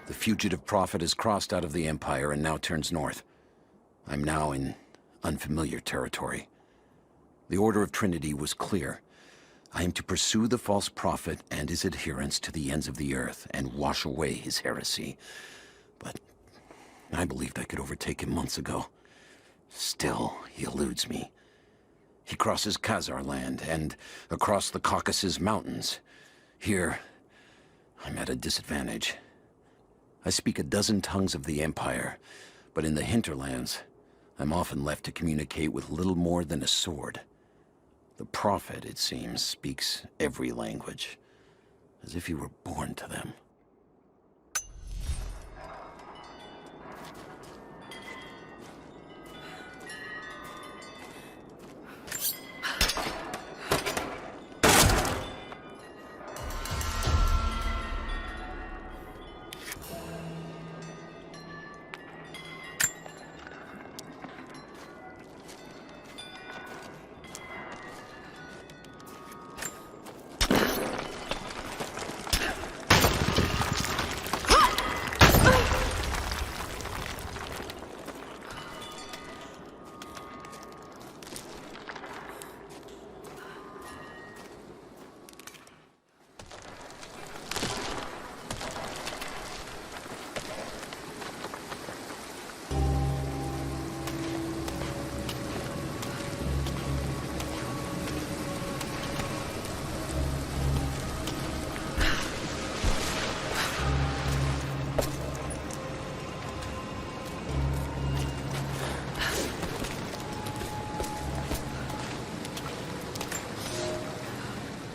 The fugitive prophet has crossed out of the Empire and now turns north. I'm now in unfamiliar territory. The Order of Trinity was clear. I am to pursue the false prophet and his adherents to the ends of the earth and wash away his heresy. But I believed I could overtake him months ago. Still, he eludes me. He crosses Khazar land and across the Caucasus Mountains. Here, I'm at a disadvantage. I speak a dozen tongues of the Empire, but in the hinterlands, I'm often left to communicate with little more than a sword. The Prophet, it seems, speaks every language, as if he were born to them.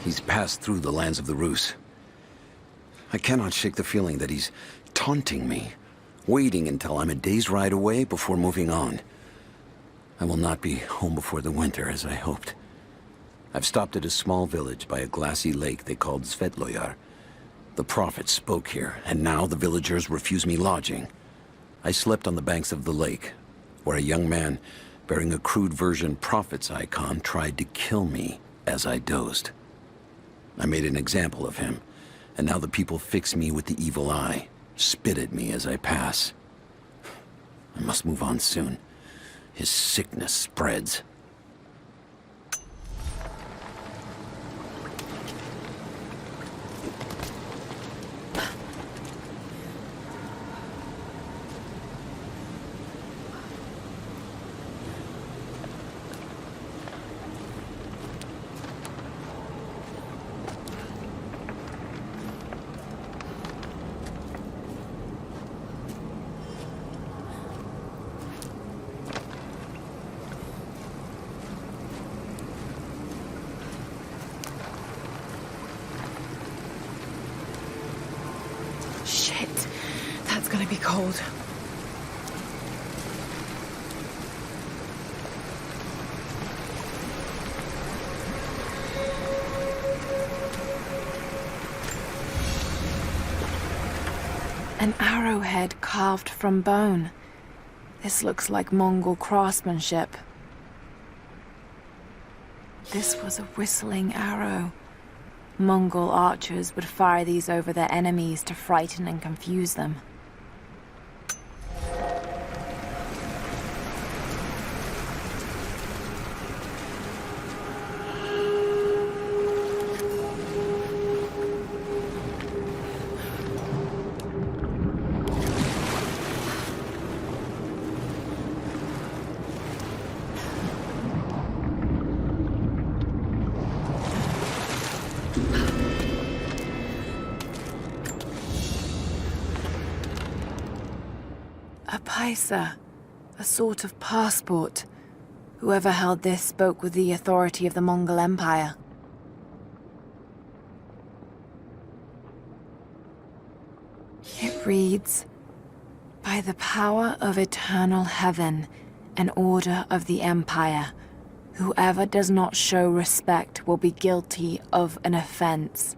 He's passed through the lands of the Rus. I cannot shake the feeling that he's taunting me, waiting until I'm a day's ride away before moving on. I will not be home before the winter, as I hoped. I've stopped at a small village by a glassy lake they called Svetloyar. The Prophet spoke here, and now the villagers refuse me lodging. I slept on the banks of the lake, where a young man bearing a crude version Prophet's icon tried to kill me as I dozed. I made an example of him, and now the people fix me with the evil eye, spit at me as I pass. I must move on soon. His sickness spreads. Shit, that's gonna be cold. An arrowhead carved from bone. This looks like Mongol craftsmanship. This was a whistling arrow. Mongol archers would fire these over their enemies to frighten and confuse them. A paisa, a sort of passport. Whoever held this spoke with the authority of the Mongol Empire. It reads, "By the power of eternal heaven, an order of the Empire, whoever does not show respect will be guilty of an offense."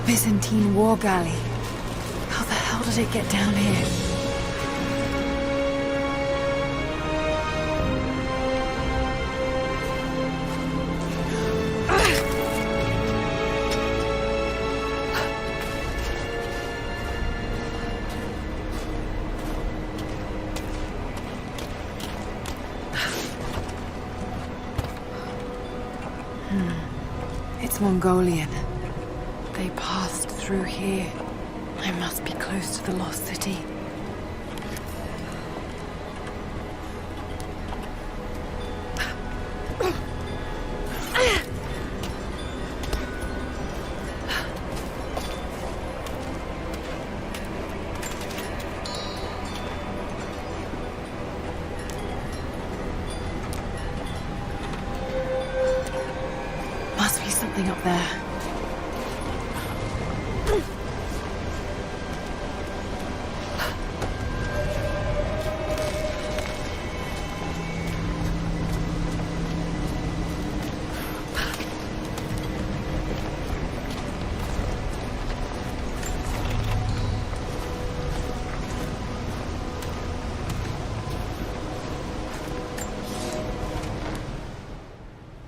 Byzantine war galley. How the hell did it get down here? It's Mongolian. They passed through here. I must be close to the lost city. Must be something up there.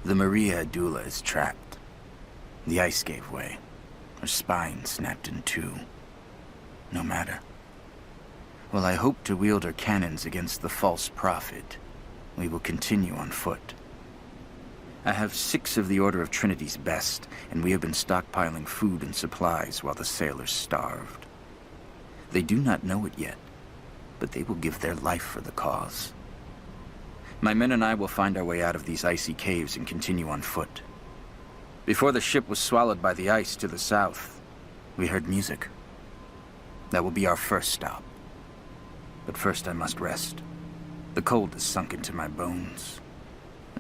The Maria Adula is trapped. The ice gave way. Her spine snapped in two. No matter. While I hope to wield her cannons against the false prophet, we will continue on foot. I have 6 of the Order of Trinity's best, and we have been stockpiling food and supplies while the sailors starved. They do not know it yet, but they will give their life for the cause. My men and I will find our way out of these icy caves and continue on foot. Before the ship was swallowed by the ice to the south, we heard music. That will be our first stop. But first I must rest. The cold has sunk into my bones,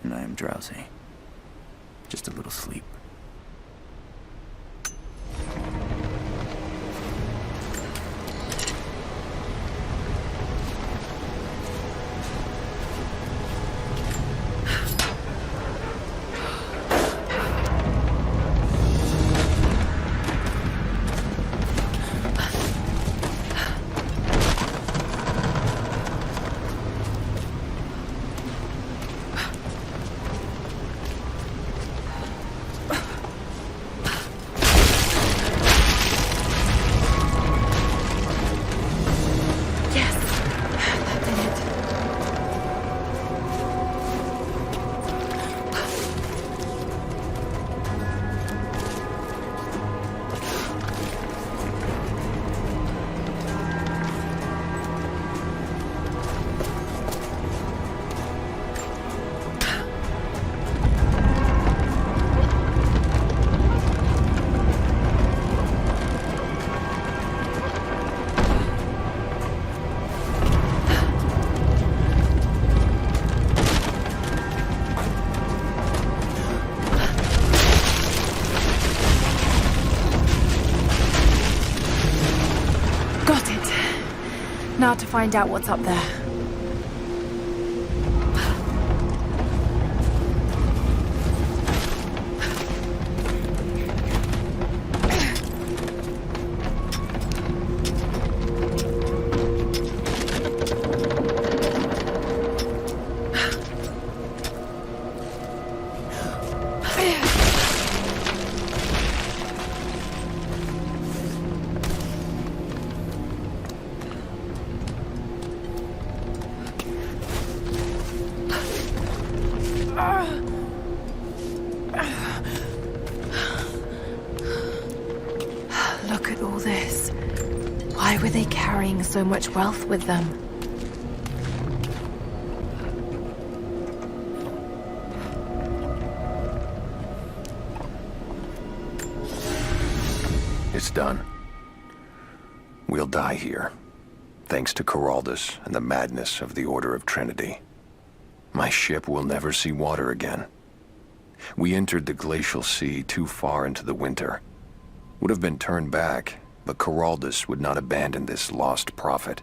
and I am drowsy. Just a little sleep. Now to find out what's up there. Look at all this. Why were they carrying so much wealth with them? It's done. We'll die here, thanks to Coraldus and the madness of the Order of Trinity. My ship will never see water again. We entered the glacial sea too far into the winter. Would have been turned back, but Coraldus would not abandon this lost prophet.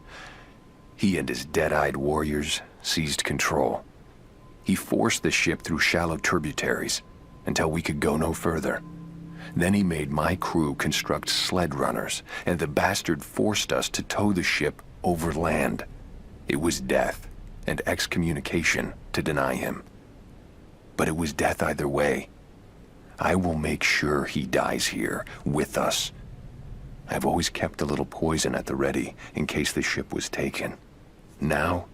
He and his dead-eyed warriors seized control. He forced the ship through shallow tributaries until we could go no further. Then he made my crew construct sled runners, and the bastard forced us to tow the ship over land. It was death and excommunication to deny him. But it was death either way. I will make sure he dies here, with us. I've always kept a little poison at the ready, in case the ship was taken. Now,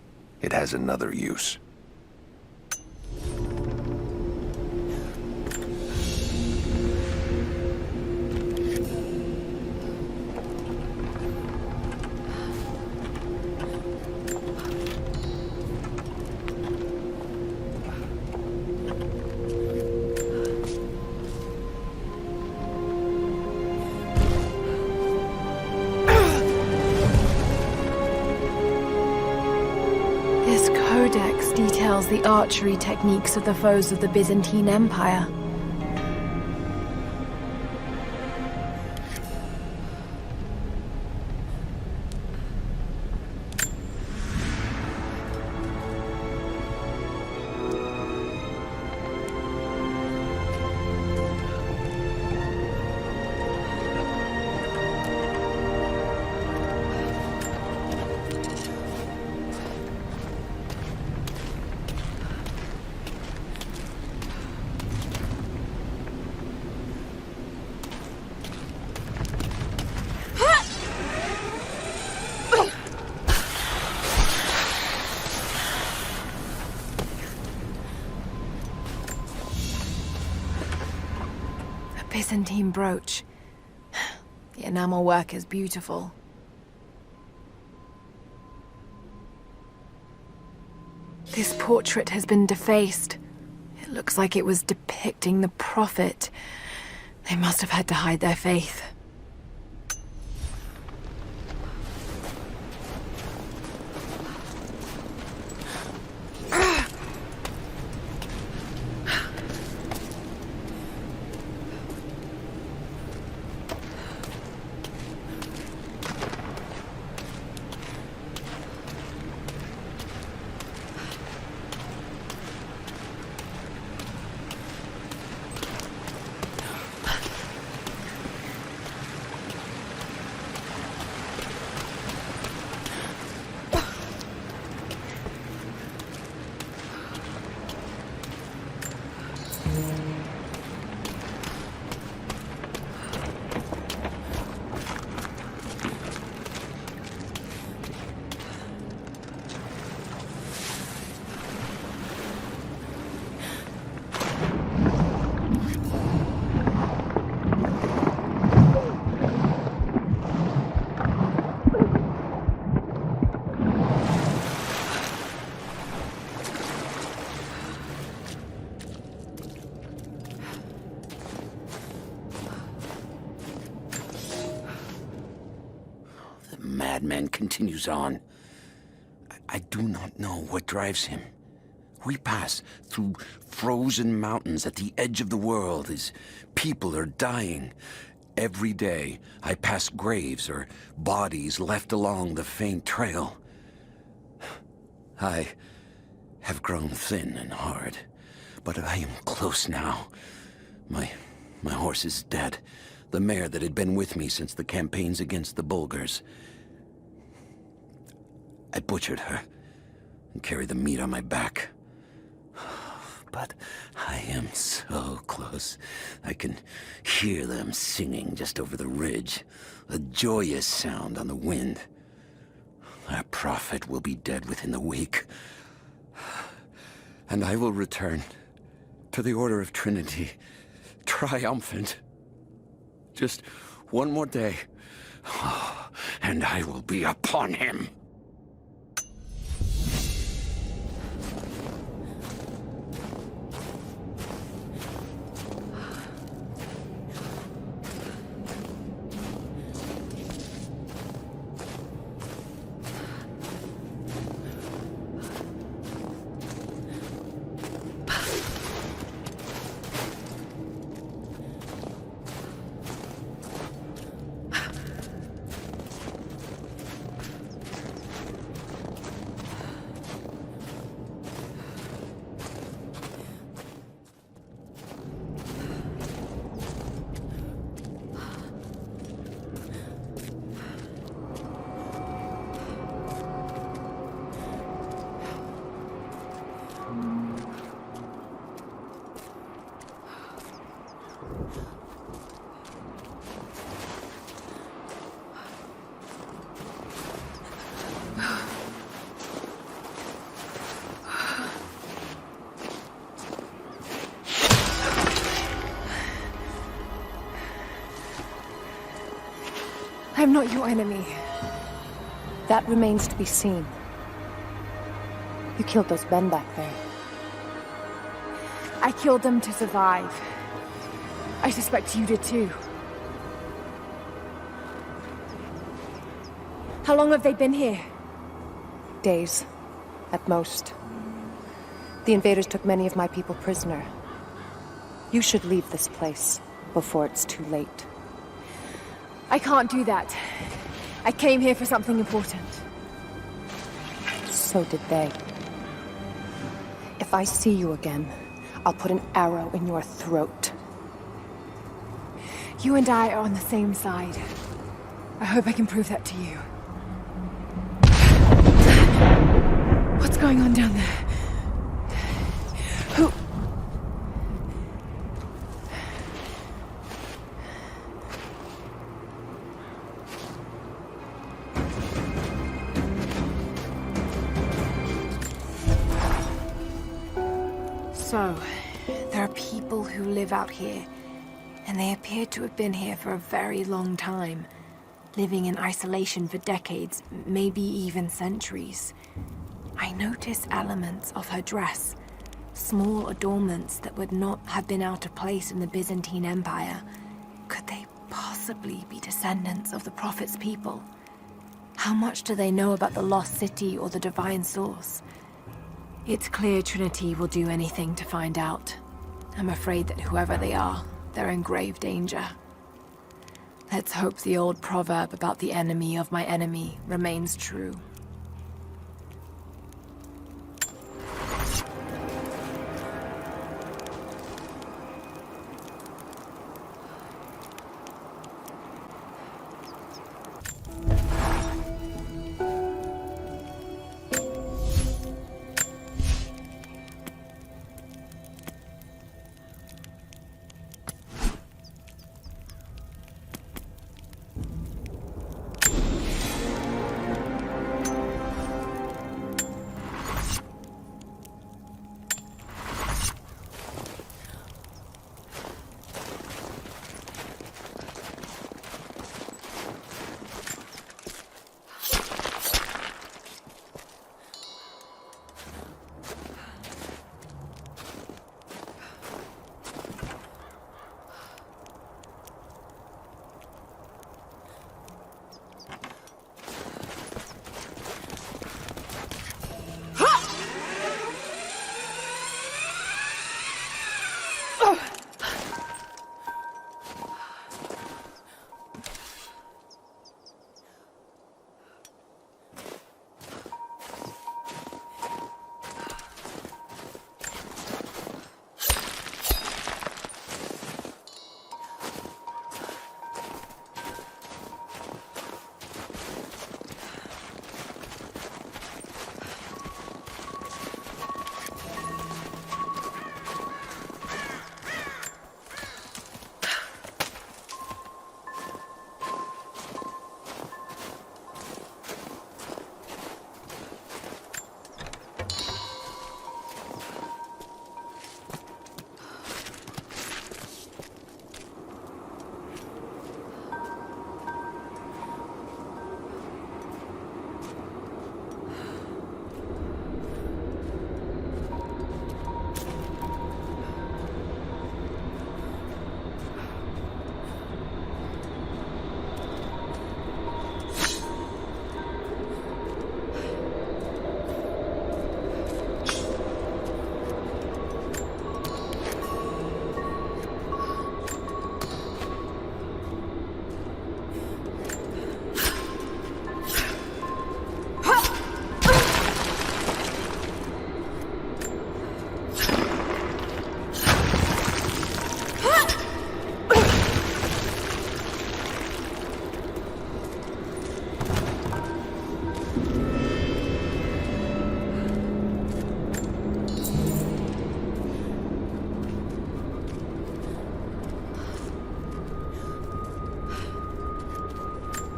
it has another use. This codex details the archery techniques of the foes of the Byzantine Empire. Byzantine brooch. The enamel work is beautiful. This portrait has been defaced. It looks like it was depicting the prophet. They must have had to hide their faith. Madman continues on. I do not know what drives him. We pass through frozen mountains at the edge of the world. His people are dying. Every day, I pass graves or bodies left along the faint trail. I have grown thin and hard, but I am close now. My horse is dead. The mare that had been with me since the campaigns against the Bulgars. I butchered her and carried the meat on my back. But I am so close. I can hear them singing just over the ridge. A joyous sound on the wind. Our prophet will be dead within the week. And I will return to the Order of Trinity, triumphant. Just one more day, and I will be upon him. I'm not your enemy. That remains to be seen. You killed those men back there. I killed them to survive. I suspect you did too. How long have they been here? Days, at most. The invaders took many of my people prisoner. You should leave this place before it's too late. I can't do that. I came here for something important. So did they. If I see you again, I'll put an arrow in your throat. You and I are on the same side. I hope I can prove that to you. What's going on down there? Who? So, there are people who live out here, and they appear to have been here for a very long time, living in isolation for decades, maybe even centuries. I notice elements of her dress, small adornments that would not have been out of place in the Byzantine Empire. Could they possibly be descendants of the Prophet's people? How much do they know about the lost city or the divine source? It's clear Trinity will do anything to find out. I'm afraid that whoever they are, they're in grave danger. Let's hope the old proverb about the enemy of my enemy remains true.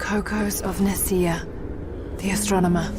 Kokos of Nicaea, the astronomer.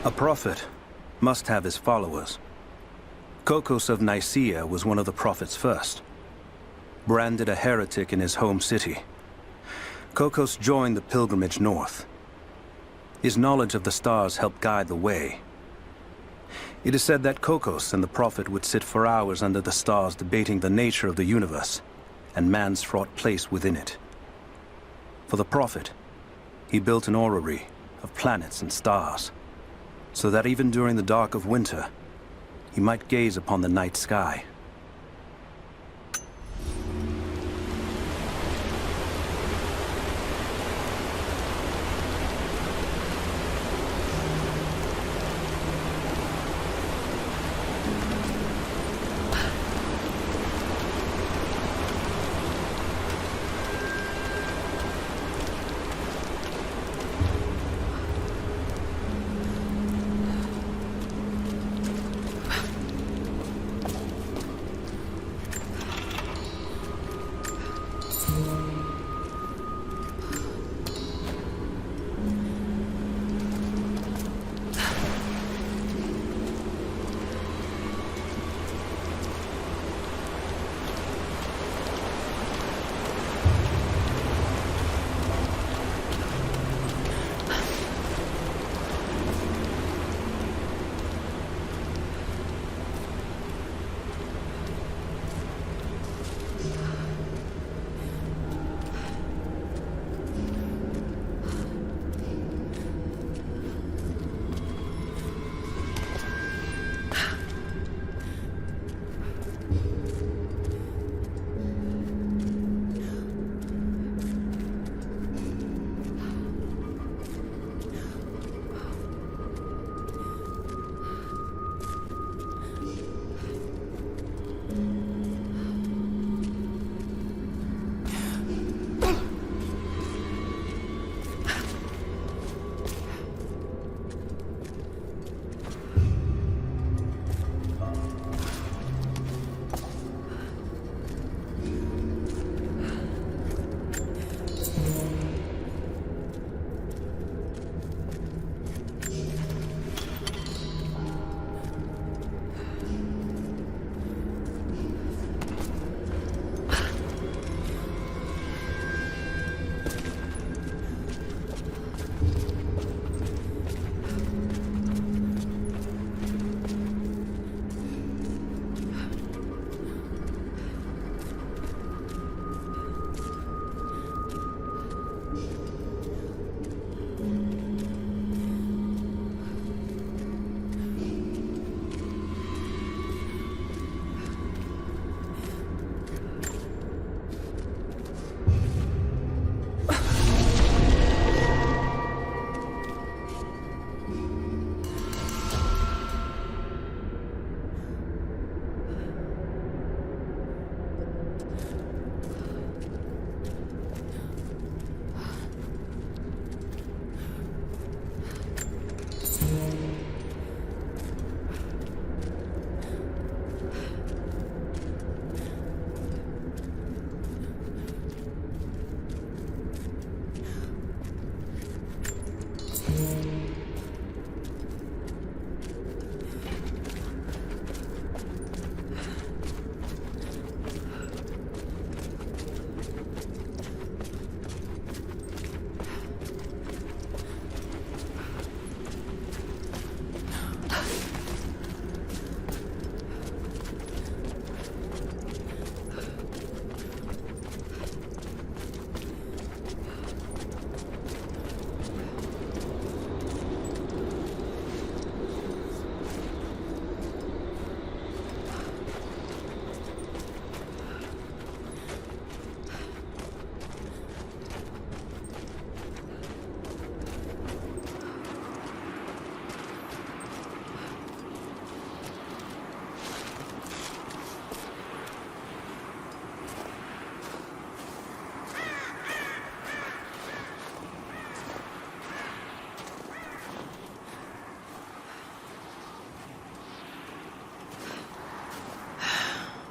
A prophet must have his followers. Kokos of Nicaea was one of the prophets first. Branded a heretic in his home city, Kokos joined the pilgrimage north. His knowledge of the stars helped guide the way. It is said that Kokos and the prophet would sit for hours under the stars debating the nature of the universe and man's fraught place within it. For the prophet, he built an orrery of planets and stars, so that even during the dark of winter, he might gaze upon the night sky.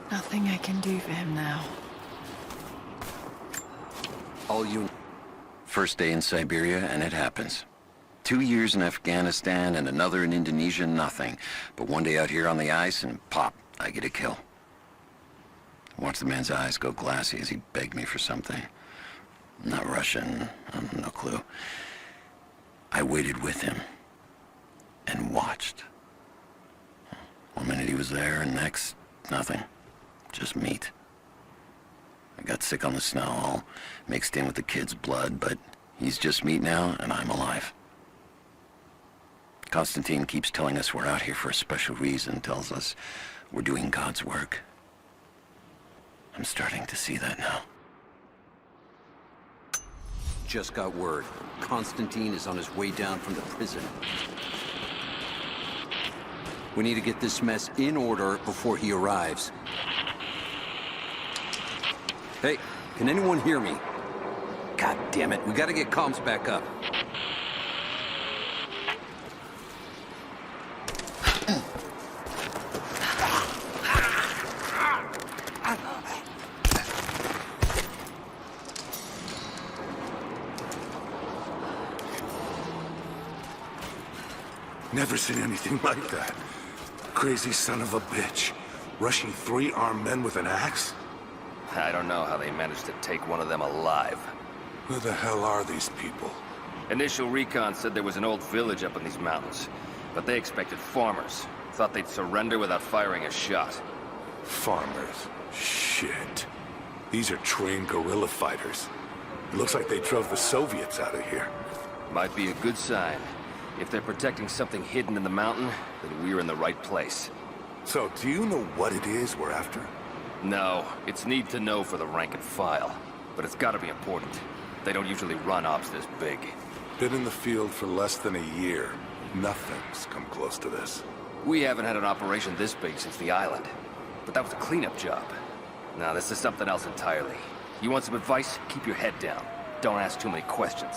Nothing I can do for him now. All you... First day in Siberia, and it happens. 2 years in Afghanistan and another in Indonesia, nothing. But one day out here on the ice, and pop, I get a kill. Watch the man's eyes go glassy as he begged me for something. Not Russian, no clue. I waited with him and watched. 1 minute he was there, and next, nothing. Just meat. I got sick on the snow, all mixed in with the kid's blood, but he's just meat now, and I'm alive. Constantine keeps telling us we're out here for a special reason, tells us we're doing God's work. I'm starting to see that now. Just got word. Constantine is on his way down from the prison. We need to get this mess in order before he arrives. Hey, can anyone hear me? God damn it, we gotta get comms back up. Never seen anything like that. Crazy son of a bitch. Rushing 3 armed men with an axe? I don't know how they managed to take one of them alive. Who the hell are these people? Initial recon said there was an old village up in these mountains, but they expected farmers. Thought they'd surrender without firing a shot. Farmers? Shit. These are trained guerrilla fighters. It looks like they drove the Soviets out of here. Might be a good sign. If they're protecting something hidden in the mountain, then we're in the right place. So, do you know what it is we're after? No, it's need to know for the rank and file. But it's gotta be important. They don't usually run ops this big. Been in the field for less than a year. Nothing's come close to this. We haven't had an operation this big since the island. But that was a cleanup job. Now this is something else entirely. You want some advice? Keep your head down. Don't ask too many questions.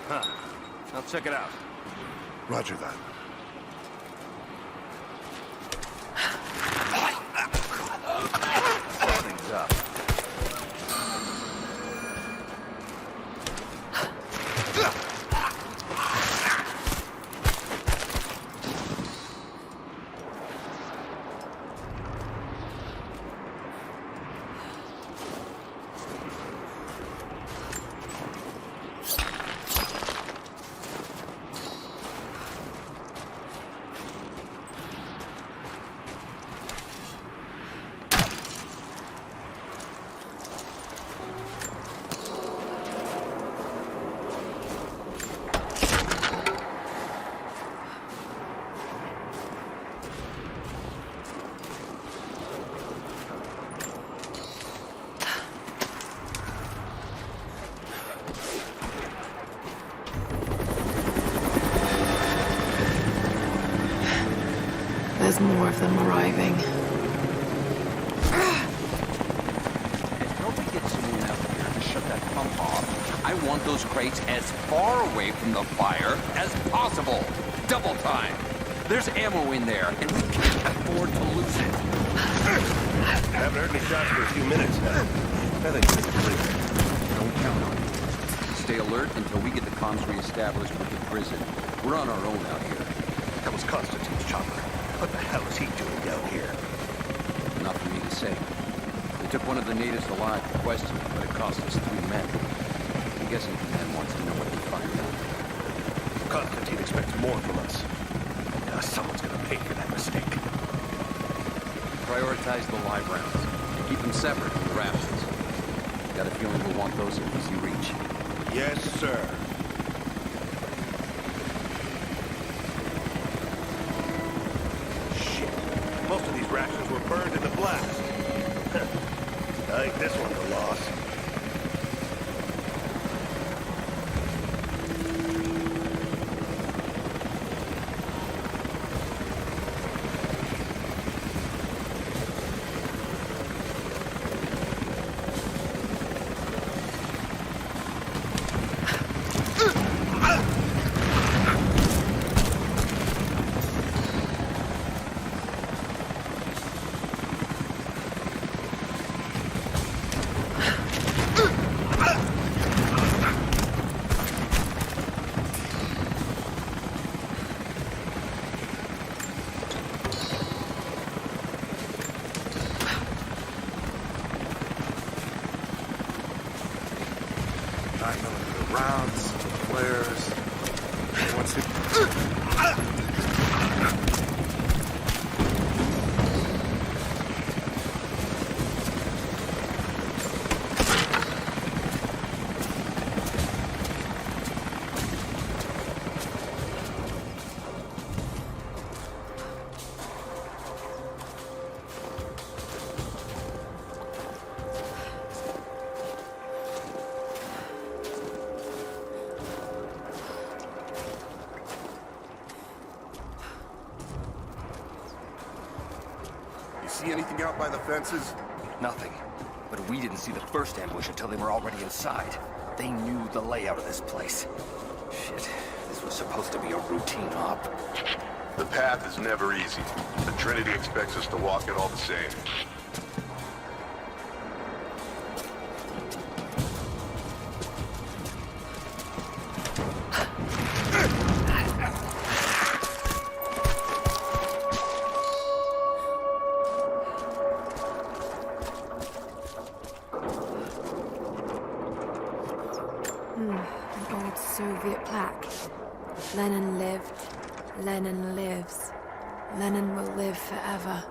Huh. I'll check it out. Roger that. Things up. There's more of them arriving. Don't we get someone out here to shut that pump off? I want those crates as far away from the fire as possible. Double time. There's ammo in there, and we can't afford to lose it. Haven't heard any shots for a few minutes now. I think it's clear. Don't count on it. Stay alert until we get the comms reestablished with the prison. We're on our own out here. That was Constantine's chopper. What the hell is he doing down here? Not for me to say. They took one of the natives alive to question him, but it cost us 3 men. I'm guessing the man wants to know what tough if you'd expect more from us. Someone's gonna pay for that mistake. Prioritize the live rounds. Keep them separate from the rations. Got a feeling we'll want those in easy reach. Yes, sir. Shit. Most of these rations were burned in the blast. I think this one's a loss. Rounds, flares. What's it? See anything out by the fences? Nothing. But we didn't see the first ambush until they were already inside. They knew the layout of this place. Shit, this was supposed to be a routine op. The path is never easy. The Trinity expects us to walk it all the same. An old Soviet plaque. Lenin lived. Lenin lives. Lenin will live forever.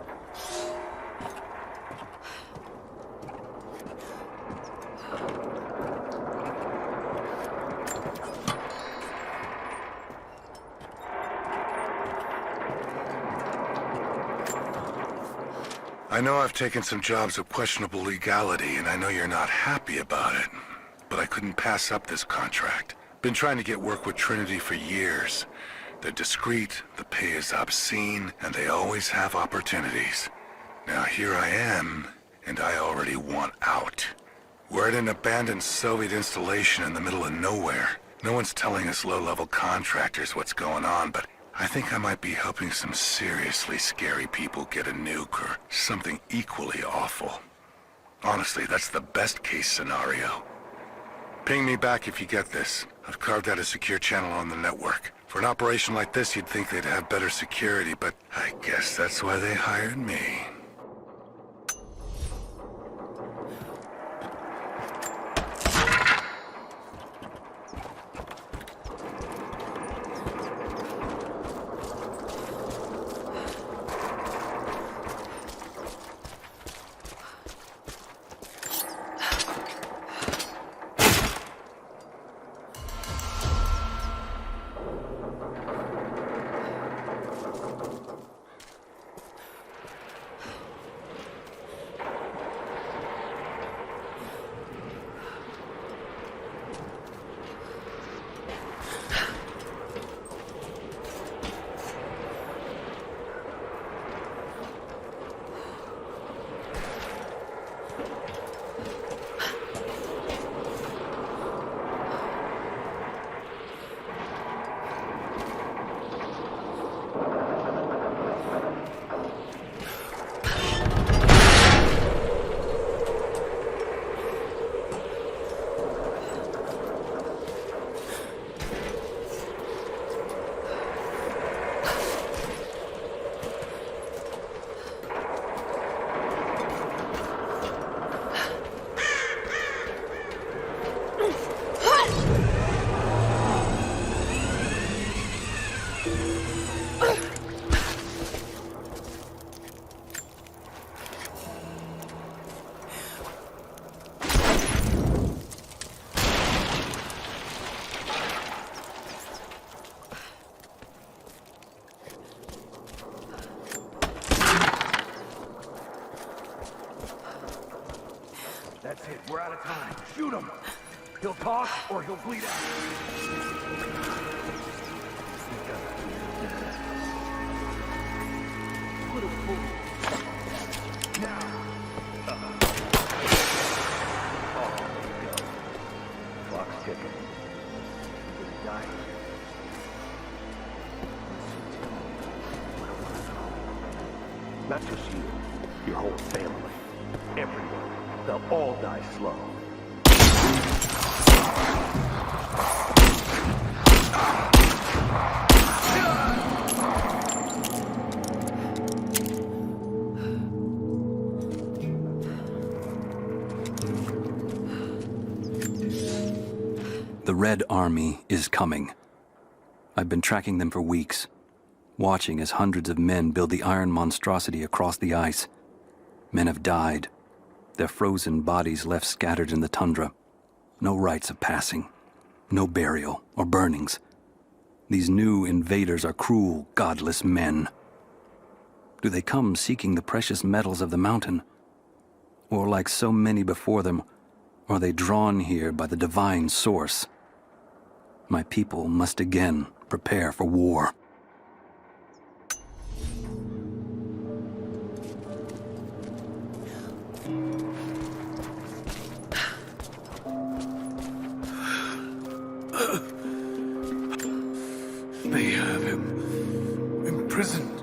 I know I've taken some jobs of questionable legality, and I know you're not happy about it. But I couldn't pass up this contract. Been trying to get work with Trinity for years. They're discreet, the pay is obscene, and they always have opportunities. Now here I am, and I already want out. We're at an abandoned Soviet installation in the middle of nowhere. No one's telling us low-level contractors what's going on, but I think I might be helping some seriously scary people get a nuke or something equally awful. Honestly, that's the best-case scenario. Ping me back if you get this. I've carved out a secure channel on the network. For an operation like this, you'd think they'd have better security, but I guess that's why they hired me. Shoot him! He'll talk or he'll bleed out. Clock's ticking. You're gonna die here. Not just you, your whole family, everyone. They'll all die slow. The Red Army is coming. I've been tracking them for weeks, watching as hundreds of men build the iron monstrosity across the ice. Men have died, their frozen bodies left scattered in the tundra. No rites of passing, no burial or burnings. These new invaders are cruel, godless men. Do they come seeking the precious metals of the mountain? Or like so many before them, are they drawn here by the divine source? My people must again prepare for war. They have him imprisoned.